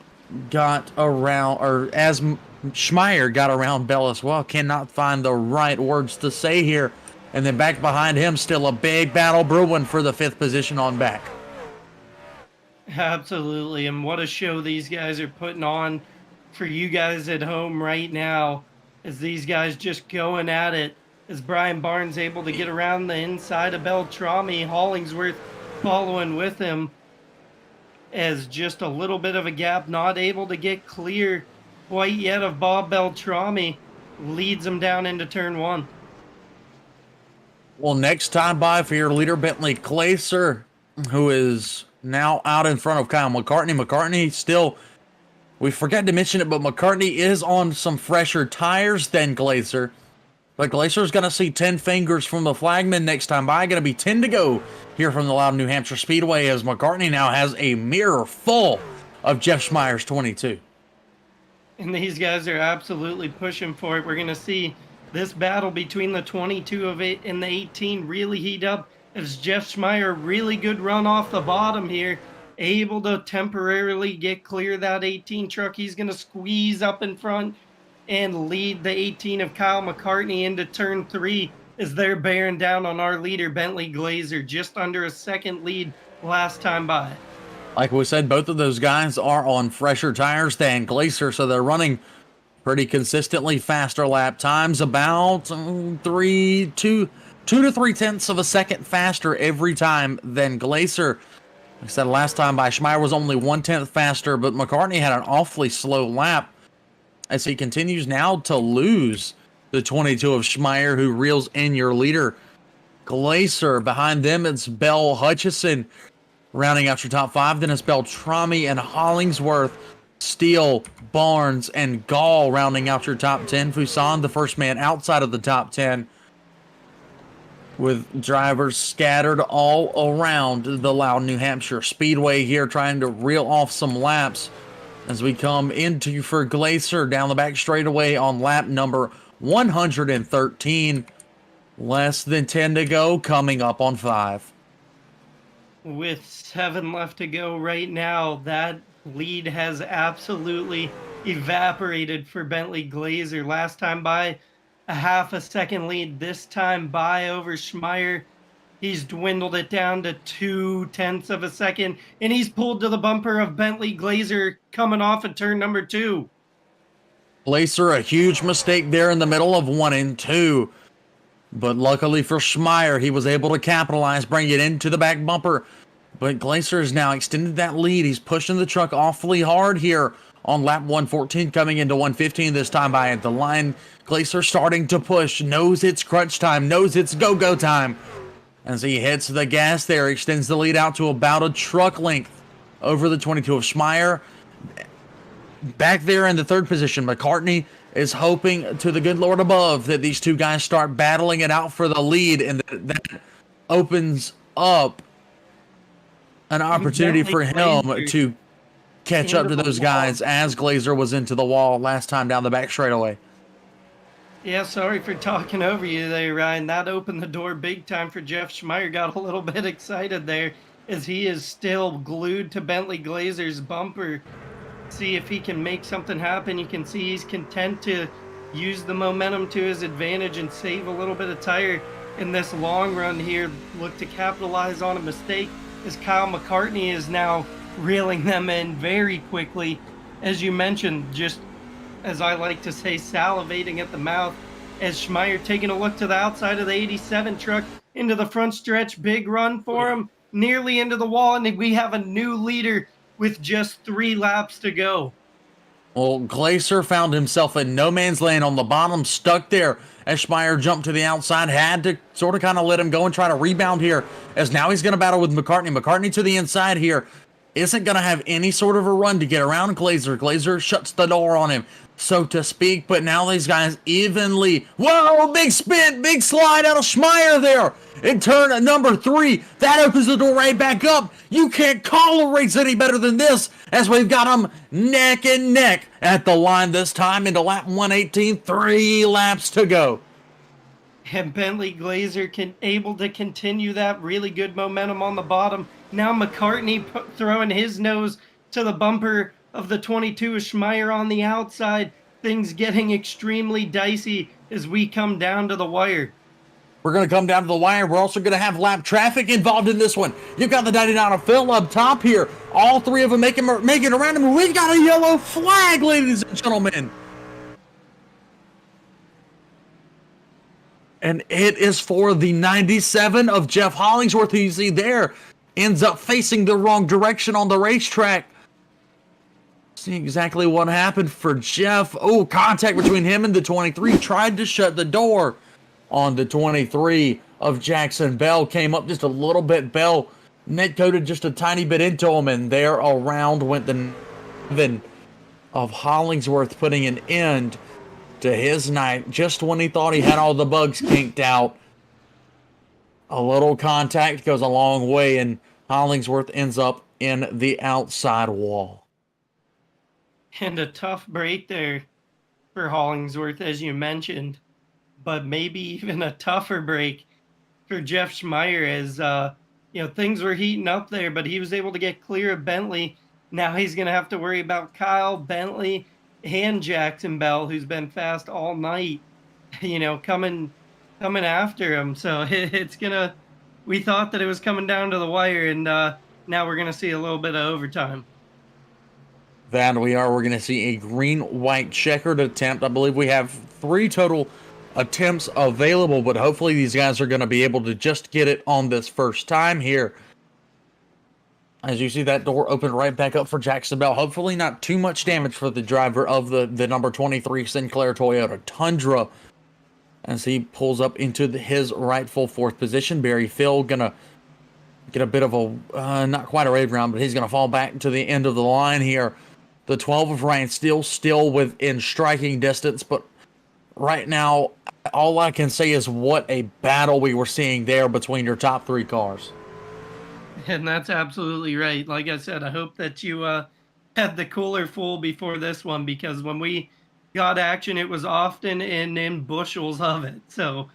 got around, or as Schmeier got around Bell as well. Cannot find the right words to say here. And then back behind him, still a big battle brewing for the 5th position on back. Absolutely. And what a show these guys are putting on for you guys at home right now, as these guys just going at it. As Brian Barnes able to get around the inside of Beltrami, Hollingsworth following with him, as just a little bit of a gap, not able to get clear quite yet of Bob Beltrami, leads him down into turn 1. Well, next time by for your leader, Bentley Glaser, who is now out in front of Kyle McCartney. McCartney still, we forgot to mention it, but McCartney is on some fresher tires than Glaser. But Glaser's going to see 10 fingers from the flagman next time by. Going to be 10 to go here from the Loudon, New Hampshire Speedway, as McCartney now has a mirror full of Jeff Schmeier's 22. And these guys are absolutely pushing for it. We're going to see this battle between the 22 of it and the 18 really heat up, as Jeff Schmeier, really good run off the bottom here, able to temporarily get clear that 18 truck. He's going to squeeze up in front and lead the 18 of Kyle McCartney into turn 3, as they're bearing down on our leader, Bentley Glaser, just under a 2nd lead last time by. Like we said, both of those guys are on fresher tires than Glaser, so they're running pretty consistently faster lap times, about 2 to 3 tenths of a second faster every time than Glaser. Like I said, last time by, Schmeier was only 1/10 faster, but McCartney had an awfully slow lap, as he continues now to lose the 22 of Schmeier, who reels in your leader, Glaser. Behind them, it's Bell Hutchison rounding out your top 5. Then it's Beltrami and Hollingsworth, Steele, Barnes, and Gall rounding out your top 10. Fuson, the first man outside of the top 10, with drivers scattered all around the Loudon, New Hampshire Speedway here, trying to reel off some laps as we come into for Glaser down the back straightaway on lap number 113. Less than 10 to go, coming up on 5. With 7 left to go right now, that lead has absolutely evaporated for Bentley Glaser. Last time by, a half a second lead. This time by over Schmeier, he's dwindled it down to 2/10 of a second, and he's pulled to the bumper of Bentley Glaser coming off of turn number 2. Glaser, a huge mistake there in the middle of 1 and 2. But luckily for Schmeier, he was able to capitalize, bring it into the back bumper. But Glaser has now extended that lead. He's pushing the truck awfully hard here on lap 114, coming into 115 this time by at the line. Glaser starting to push, knows it's crunch time, knows it's go-go time. As he hits the gas there, extends the lead out to about a truck length over the 22 of Schmeier. Back there in the 3rd position, McCartney is hoping to the good Lord above that these two guys start battling it out for the lead, and that opens up an opportunity for him to catch up to those guys, as Glaser was into the wall last time down the back straightaway. Yeah, sorry for talking over you there, Ryan. That opened the door big time for Jeff Schmeier. Got a little bit excited there, as he is still glued to Bentley Glaser's bumper. see if he can make something happen. You can see he's content to use the momentum to his advantage and save a little bit of tire in this long run here. Look to capitalize on a mistake as Kyle McCartney is now reeling them in very quickly. As you mentioned, just as I like to say, salivating at the mouth as Schmeier taking a look to the outside of the 87 truck into the front stretch. Big run for him, nearly into the wall, and we have a new leader with just 3 laps to go. Well, Glacier found himself in no man's land on the bottom, stuck there as Schmeier jumped to the outside, had to sort of kind of let him go and try to rebound here, as now he's going to battle with McCartney. McCartney to the inside here isn't going to have any sort of a run to get around Glacier. Glacier shuts the door on him, so to speak, but now these guys evenly. Whoa, big spin, big slide out of Schmeier there. In turn number 3, that opens the door right back up. You can't call a race any better than this, as we've got them neck and neck at the line this time into lap 118, 3 laps to go. And Bentley Glazer able to continue that really good momentum on the bottom. Now McCartney throwing his nose to the bumper of the 22 of Schmeier on the outside. Things getting extremely dicey as we come down to the wire. We're going to come down to the wire. We're also going to have lap traffic involved in this one. You've got the 99 of Phil up top here. All 3 of them making around him. We've got a yellow flag, ladies and gentlemen. And it is for the 97 of Jeff Hollingsworth, who you see there. Ends up facing the wrong direction on the racetrack. See exactly what happened for Jeff. Oh, contact between him and the 23. Tried to shut the door on the 23 of Jackson Bell. Came up just a little bit. Bell net coated just a tiny bit into him, and there around went the 7 of Hollingsworth, putting an end to his night just when he thought he had all the bugs kinked out. A little contact goes a long way, and Hollingsworth ends up in the outside wall. And a tough break there for Hollingsworth, as you mentioned, but maybe even a tougher break for Jeff Schmeier as, things were heating up there, but he was able to get clear of Bentley. Now he's going to have to worry about Kyle, Bentley, and Jackson Bell, who's been fast all night, coming after him. So it's gonna. We thought that it was coming down to the wire, and now we're gonna see a little bit of overtime. That we are. We're gonna see a green-white checkered attempt. I believe we have 3 total attempts available, but hopefully these guys are gonna be able to just get it on this first time here. As you see that door open right back up for Jackson Bell. Hopefully not too much damage for the driver of the number 23 Sinclair Toyota Tundra as he pulls up into his rightful 4th position. Barry Phil gonna get a bit of a, not quite a rave round, but he's gonna fall back to the end of the line here. The 12 of Ryan still within striking distance, but right now, all I can say is what a battle we were seeing there between your top 3 cars. And that's absolutely right. Like I said, I hope that you had the cooler full before this one, because when we got action, it was often in bushels of it. So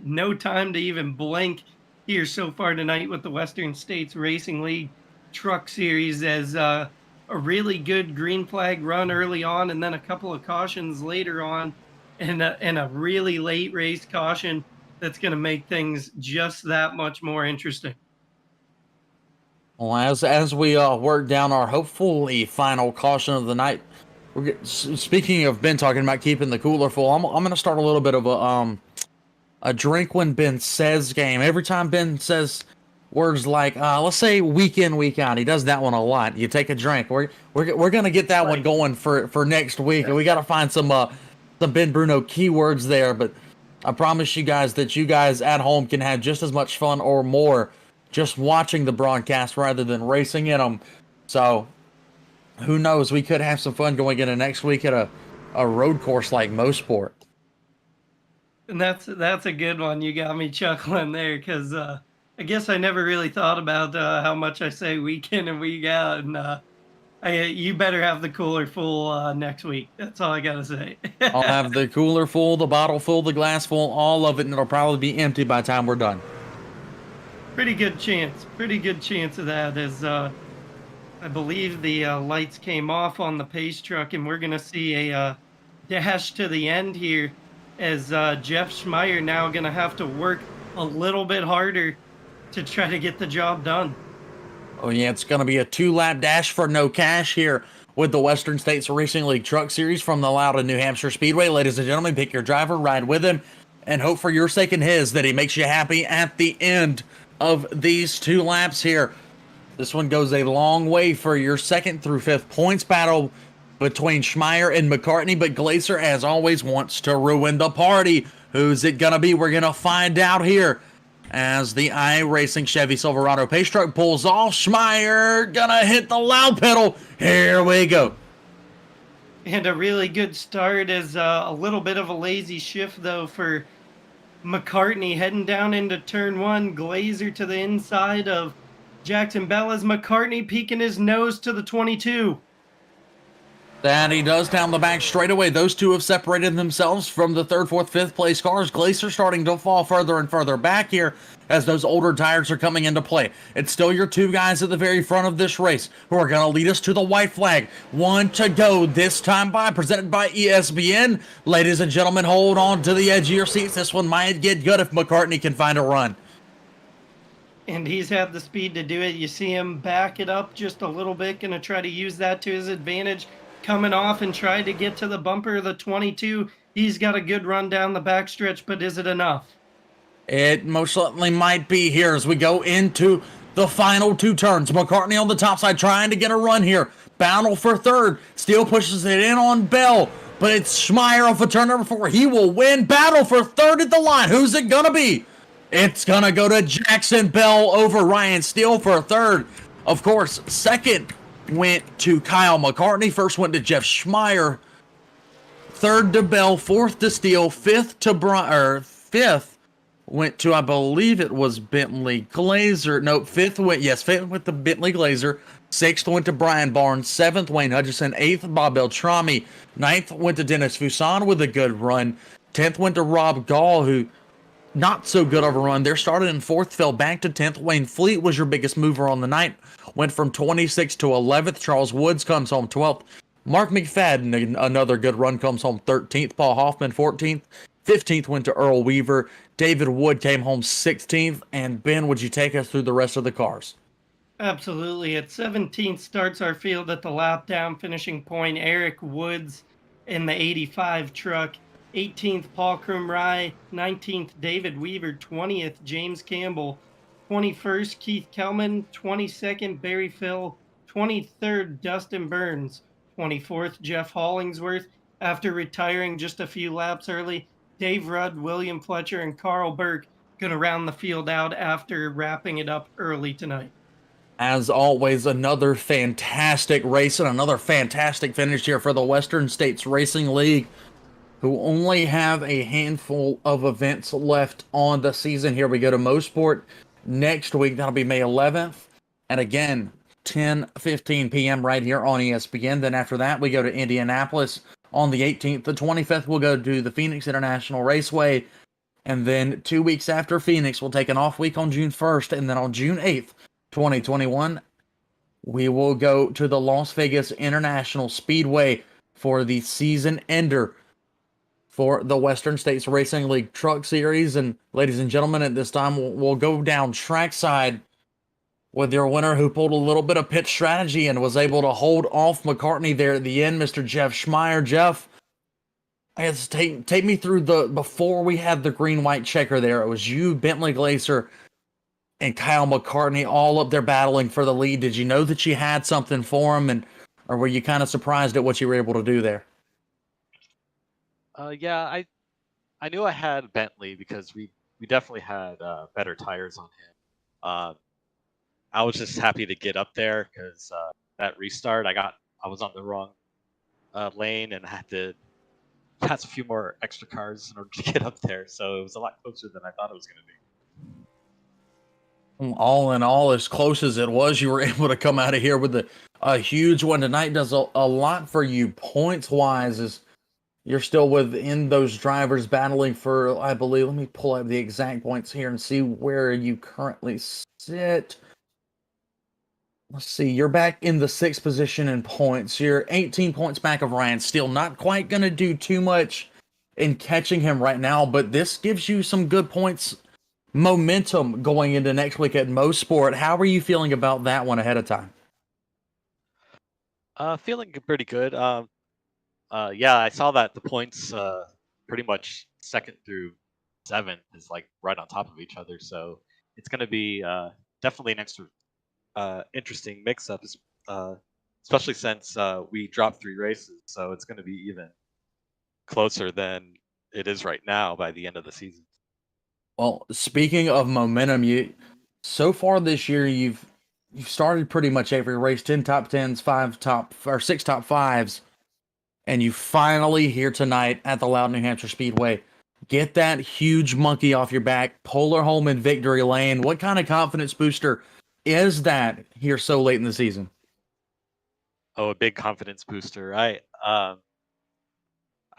no time to even blink here so far tonight with the Western States Racing League Truck Series, as a really good green flag run early on, and then a couple of cautions later on, and a really late race caution that's going to make things just that much more interesting. Well, as we work down our hopefully final caution of the night, speaking of Ben talking about keeping the cooler full, I'm going to start a little bit of a drink when Ben says game. Every time Ben says words like, let's say week in, week out, he does that one a lot. You take a drink. We're going to get that one going for next week, and we got to find some Ben Bruno keywords there. But I promise you guys that you guys at home can have just as much fun or more just watching the broadcast rather than racing in them. So who knows? We could have some fun going into next week at a road course like Mosport. And that's a good one. You got me chuckling there, because I guess I never really thought about how much I say week in and week out. And you better have the cooler full next week. That's all I got to say. I'll have the cooler full, the bottle full, the glass full, all of it, and it'll probably be empty by the time we're done. Pretty good chance of that, as I believe the lights came off on the pace truck, and we're going to see a dash to the end here as Jeff Schmeier now going to have to work a little bit harder to try to get the job done. Oh, yeah, it's going to be a 2-lap dash for no cash here with the Western States Racing League Truck Series from the Loudon, New Hampshire Speedway. Ladies and gentlemen, pick your driver, ride with him, and hope for your sake and his that he makes you happy at the end of these 2 laps here. This one goes a long way for your 2nd through 5th points battle between Schmeier and McCartney, but Glazer, as always, wants to ruin the party. Who's it going to be? We're going to find out here as the iRacing Chevy Silverado pace truck pulls off. Schmeier gonna hit the loud pedal. Here we go. And a really good start is a little bit of a lazy shift, though, for McCartney heading down into turn 1. Glazer to the inside of Jackson Bell as McCartney peeking his nose to the 22. That he does down the back straightaway. Those two have separated themselves from the 3rd, 4th, 5th place cars. Glazer starting to fall further and further back here as those older tires are coming into play. It's still your 2 guys at the very front of this race who are going to lead us to the white flag. 1 to go this time by, presented by ESPN. Ladies and gentlemen, hold on to the edge of your seats. This one might get good if McCartney can find a run. And he's had the speed to do it. You see him back it up just a little bit, going to try to use that to his advantage. Coming off and tried to get to the bumper of the 22. He's got a good run down the backstretch, but is it enough? It most certainly might be here as we go into the final 2 turns. McCartney on the top side trying to get a run here. Battle for 3rd. Steele pushes it in on Bell, but it's Schmeier off of turn number 4. He will win. Battle for 3rd at the line. Who's it going to be? It's going to go to Jackson Bell over Ryan Steele for 3rd. Of course, 2nd went to Kyle McCartney. 1st went to Jeff Schmeier. 3rd to Bell. 4th to Steele. 5th to 5th went to, I believe it was Bentley Glazer. No, 5th went to Bentley Glazer. 6th went to Brian Barnes. 7th, Wayne Hutchison. 8th, Bob Beltrami. 9th went to Dennis Fuson with a good run. 10th went to Rob Gall, who not so good of a run. There started in 4th, fell back to 10th. Wayne Fleet was your biggest mover on the night. Went from 26th to 11th. Charles Woods comes home 12th. Mark McFadden, another good run, comes home 13th. Paul Hoffman 14th. 15th went to Earl Weaver. David Wood came home 16th. And Ben, would you take us through the rest of the cars? Absolutely. At 17th starts our field at the lap down finishing point. Eric Woods in the 85 truck. 18th, Paul Krumrye. 19th, David Weaver. 20th, James Campbell. 21st, Keith Kelman. 22nd, Barry Phil. 23rd, Dustin Burns. 24th, Jeff Hollingsworth. After retiring just a few laps early, Dave Rudd, William Fletcher, and Carl Burke going to round the field out after wrapping it up early tonight. As always, another fantastic race and another fantastic finish here for the Western States Racing League, who only have a handful of events left on the season. Here we go to Mosport next week. That'll be May 11th. And again, 10:15 p.m. right here on ESPN. Then after that, we go to Indianapolis on the 18th. The 25th, we'll go to the Phoenix International Raceway. And then 2 weeks after Phoenix, we'll take an off week on June 1st. And then on June 8th, 2021, we will go to the Las Vegas International Speedway for the season ender for the Western States Racing League Truck Series. And ladies and gentlemen, at this time, we'll go down trackside with your winner, who pulled a little bit of pit strategy and was able to hold off McCartney there at the end, Mr. Jeff Schmeier. Jeff, I guess take me through before we had the green-white checker there. It was you, Bentley Glazer, and Kyle McCartney all up there battling for the lead. Did you know that you had something for him, or were you kind of surprised at what you were able to do there? Yeah, I knew I had Bentley because we definitely had better tires on him. I was just happy to get up there because that restart, I was on the wrong lane and had to pass a few more extra cars in order to get up there. So it was a lot closer than I thought it was going to be. All in all, as close as it was, you were able to come out of here with a huge one tonight. Does a lot for you points-wise, as you're still within those drivers battling for, I believe, let me pull up the exact points here and see where you currently sit. Let's see. You're back in the 6th position in points. You're 18 points back of Ryan. Still not quite going to do too much in catching him right now, but this gives you some good points momentum going into next week at Mo Sport. How are you feeling about that one ahead of time? Feeling pretty good. Yeah, I saw that the points pretty much second through seventh is like right on top of each other. So it's going to be definitely an extra interesting mix-up, uh, especially since we dropped 3 races. So it's going to be even closer than it is right now by the end of the season. Well, speaking of momentum, you so far this year you've started pretty much every race, 10 top 10s, 6 top 5s, and you finally here tonight at the Loud New Hampshire Speedway get that huge monkey off your back, pull her home in victory lane. What kind of confidence booster is that here so late in the season? Oh, a big confidence booster.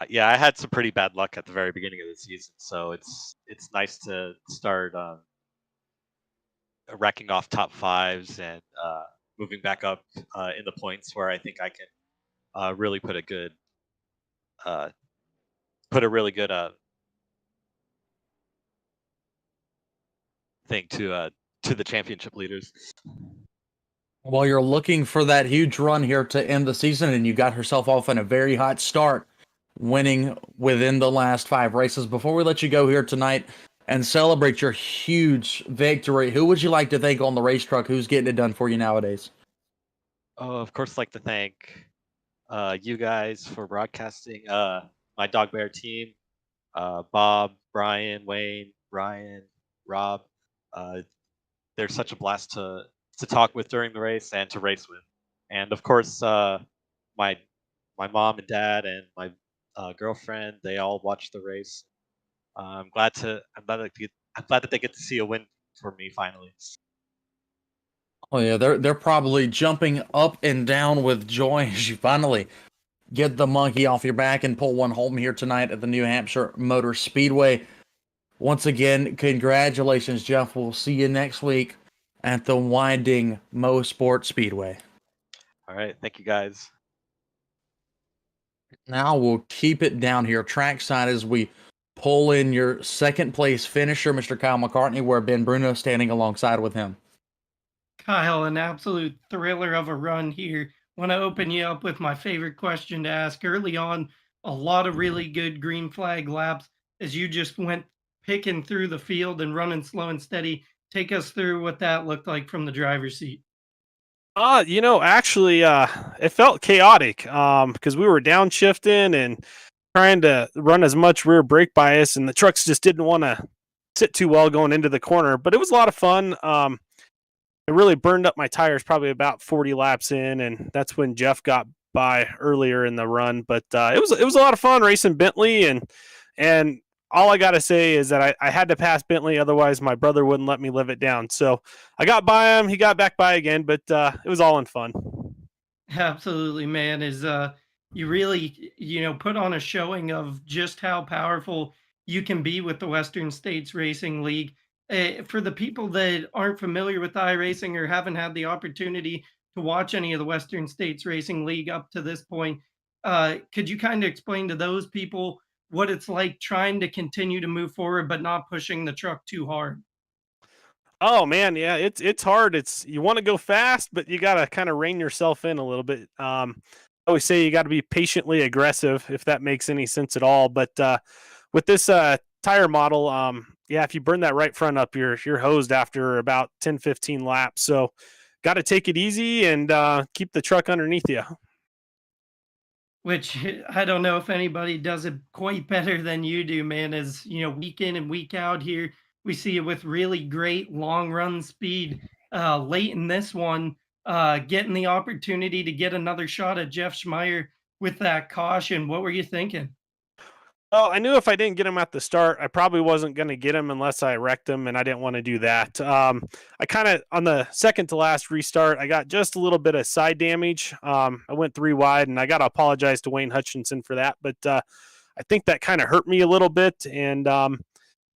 Yeah, I had some pretty bad luck at the very beginning of the season, so it's nice to start racking off top fives and moving back up in the points where I think I can really uh, put a really good thing to the championship leaders. Well, you're looking for that huge run here to end the season, and you got herself off in a very hot start, winning within the last 5 races. Before we let you go here tonight and celebrate your huge victory, who would you like to thank on the race truck? Who's getting it done for you nowadays? Oh, of course, like to thank you guys for broadcasting. My Dog Bear team, Bob, Brian, Wayne, Ryan, Rob. Uh, they're such a blast to talk with during the race and to race with. And of course, my my mom and dad and my girlfriend, they all watch the race. I'm glad that they get to see a win for me finally. Oh yeah, they're probably jumping up and down with joy as you finally get the monkey off your back and pull one home here tonight at the New Hampshire Motor Speedway. Once again, congratulations, Jeff. We'll see you next week at the Winding Mo Sport Speedway. All right, thank you guys. Now we'll keep it down here trackside as we pull in your second place finisher, Mr. Kyle McCartney, where Ben Bruno standing alongside with him. Kyle, an absolute thriller of a run here. Want to open you up with my favorite question to ask early on. A lot of really good green flag laps as you just went picking through the field and running slow and steady. Take us through what that looked like from the driver's seat. Actually, it felt chaotic because we were downshifting and trying to run as much rear brake bias, and the trucks just didn't want to sit too well going into the corner. But it was a lot of fun. It really burned up my tires probably about 40 laps in, and that's when Jeff got by earlier in the run. But it was a lot of fun racing Bentley, and all I gotta say is that I had to pass Bentley, otherwise my brother wouldn't let me live it down. So I got by him, he got back by again, but it was all in fun. Absolutely, man. Is you really put on a showing of just how powerful you can be with the Western States Racing League. For the people that aren't familiar with iRacing or haven't had the opportunity to watch any of the Western States Racing League up to this point, could you kind of explain to those people what it's like trying to continue to move forward but not pushing the truck too hard? Oh man, yeah, it's hard. It's you want to go fast, but you gotta kind of rein yourself in a little bit. I always say you got to be patiently aggressive, if that makes any sense at all. But with this tire model, yeah, if you burn that right front up, you're hosed after about 10, 15 laps. So got to take it easy and keep the truck underneath you. Which I don't know if anybody does it quite better than you do, man. As week in and week out here, we see it with really great long run speed. Late in this one, getting the opportunity to get another shot at Jeff Schmeier with that caution. What were you thinking? Well, I knew if I didn't get him at the start, I probably wasn't going to get him unless I wrecked him, and I didn't want to do that. I kind of, on the second to last restart, I got just a little bit of side damage. I went 3 wide, and I got to apologize to Wayne Hutchinson for that, but I think that kind of hurt me a little bit, and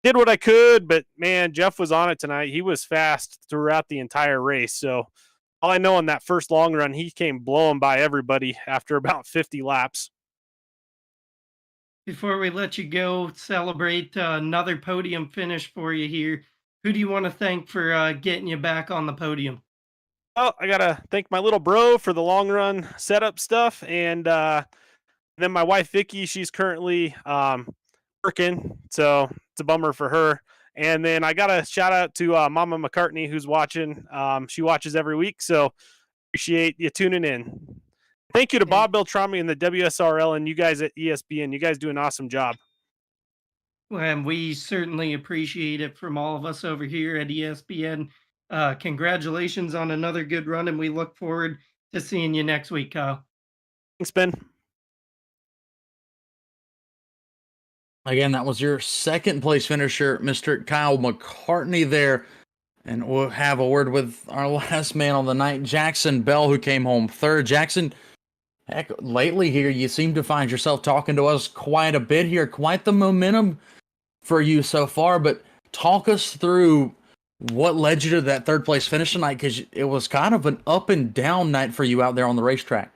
did what I could, but man, Jeff was on it tonight. He was fast throughout the entire race, so all I know on that first long run, he came blowing by everybody after about 50 laps. Before we let you go, celebrate another podium finish for you here. Who do you want to thank for getting you back on the podium? Well, I gotta thank my little bro for the long run setup stuff, and then my wife Vicky, she's currently working, so it's a bummer for her. And then I got a shout out to Mama McCartney who's watching. She watches every week, so appreciate you tuning in. Thank you to Bob Beltrami and the WSRL and you guys at ESPN. You guys do an awesome job. And we certainly appreciate it from all of us over here at ESPN. Congratulations on another good run, and we look forward to seeing you next week, Kyle. Thanks, Ben. Again, that was your second place finisher, Mr. Kyle McCartney there. And we'll have a word with our last man on the night, Jackson Bell, who came home third. Jackson, heck, lately here, you seem to find yourself talking to us quite a bit here, quite the momentum for you so far. But talk us through what led you to that third place finish tonight, because it was kind of an up and down night for you out there on the racetrack.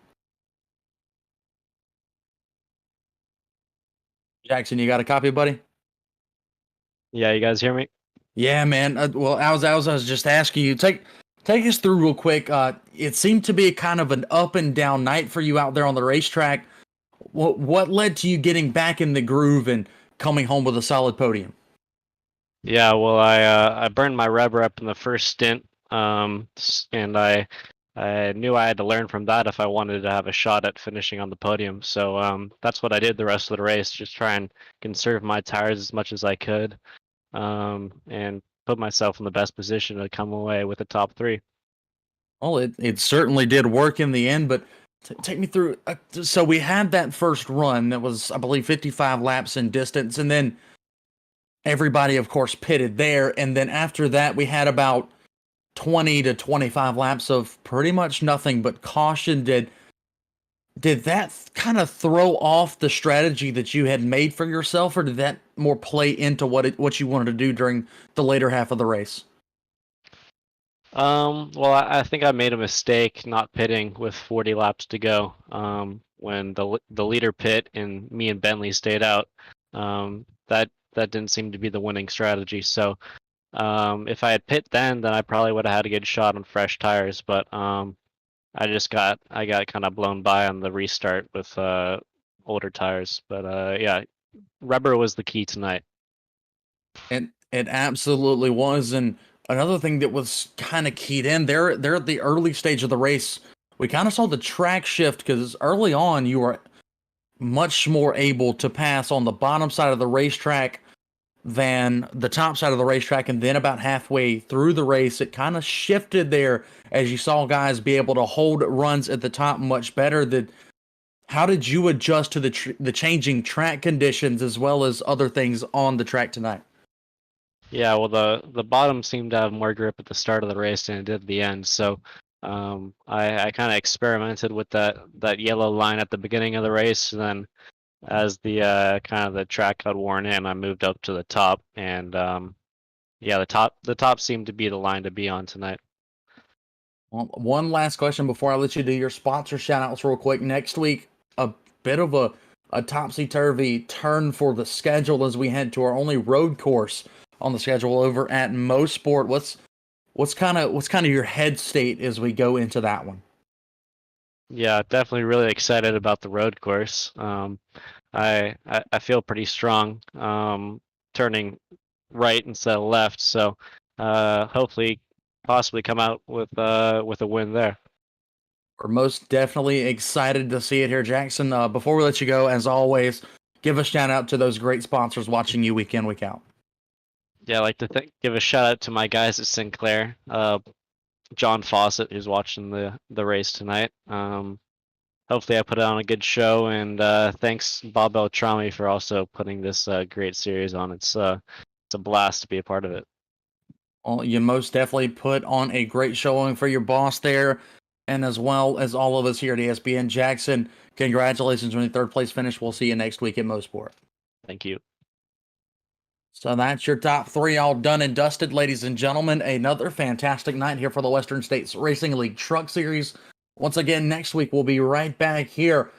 Jackson, you got a copy, buddy? Yeah, you guys hear me? Yeah, man. Well, I was just asking you, take us through real quick. It seemed to be kind of an up and down night for you out there on the racetrack. What led to you getting back in the groove and coming home with a solid podium? Yeah, well, I burned my rubber up in the first stint, and I knew I had to learn from that if I wanted to have a shot at finishing on the podium. So that's what I did the rest of the race, just try and conserve my tires as much as I could, and put myself in the best position to come away with the top three. Well, it certainly did work in the end, but take me through. So we had that first run that was, I believe, 55 laps in distance, and then everybody, of course, pitted there. And then after that, we had about 20 to 25 laps of pretty much nothing but caution. Did that kind of throw off the strategy that you had made for yourself, or did that more play into what you wanted to do during the later half of the race? Well, I think I made a mistake not pitting with 40 laps to go. When the leader pit and me and Bentley stayed out, that didn't seem to be the winning strategy. So if I had pit then I probably would have had a good shot on fresh tires. But I got kind of blown by on the restart with older tires. But yeah, rubber was the key tonight. And it absolutely was. And another thing that was kind of keyed in there at the early stage of the race, we kind of saw the track shift, because early on you were much more able to pass on the bottom side of the racetrack than the top side of the racetrack. And then about halfway through the race, it kind of shifted there as you saw guys be able to hold runs at the top much better. How did you adjust to the changing track conditions as well as other things on the track tonight? Yeah, well, the bottom seemed to have more grip at the start of the race than it did at the end. So I kind of experimented with that yellow line at the beginning of the race, and then as the kind of the track got worn in, I moved up to the top, and yeah, the top seemed to be the line to be on tonight. Well, one last question before I let you do your sponsor shout outs real quick. Next week, a bit of a topsy-turvy turn for the schedule as we head to our only road course on the schedule over at Mosport. What's kind of your head state as we go into that one? Yeah, definitely really excited about the road course. I feel pretty strong turning right instead of left, so hopefully possibly come out with a win there. We're most definitely excited to see it here, Jackson. Before we let you go, as always, give a shout out to those great sponsors watching you week in, week out. Yeah, I'd like to give a shout out to my guys at Sinclair, John Fawcett, who's watching the race tonight. Hopefully I put on a good show, and thanks Bob Beltrami for also putting this great series on. It's a blast to be a part of it. Well, you most definitely put on a great showing for your boss there, and as well as all of us here at ESPN. Jackson, congratulations on your third place finish. We'll see you next week at Mosport. Thank you. So that's your top three all done and dusted, ladies and gentlemen. Another fantastic night here for the Western States Racing League Truck Series. Once again, next week we'll be right back here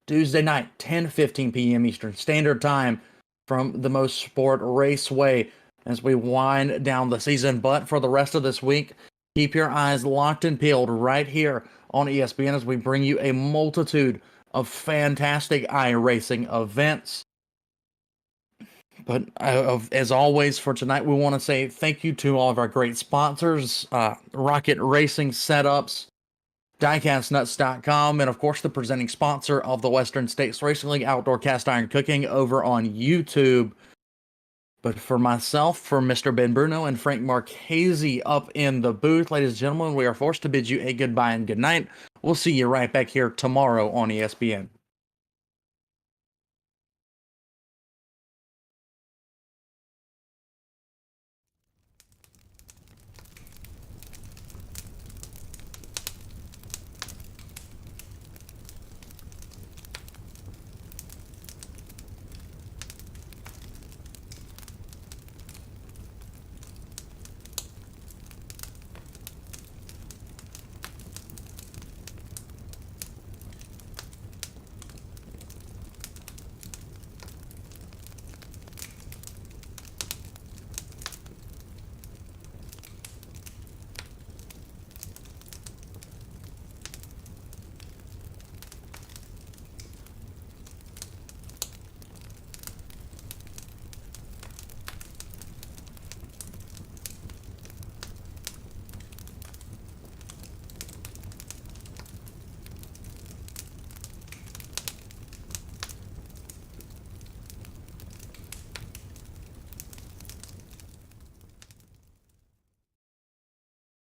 Tuesday night, 10:15 p.m. Eastern Standard Time from the Most Sport Raceway as we wind down the season. But for the rest of this week, keep your eyes locked and peeled right here on ESPN as we bring you a multitude of fantastic iRacing events. But as always for tonight, we want to say thank you to all of our great sponsors, Rocket Racing Setups, DiecastNuts.com, and of course the presenting sponsor of the Western States Racing League, Outdoor Cast Iron Cooking over on YouTube. But for myself, for Mr. Ben Bruno and Frank Marchese up in the booth, ladies and gentlemen, we are forced to bid you a goodbye and good night. We'll see you right back here tomorrow on ESPN.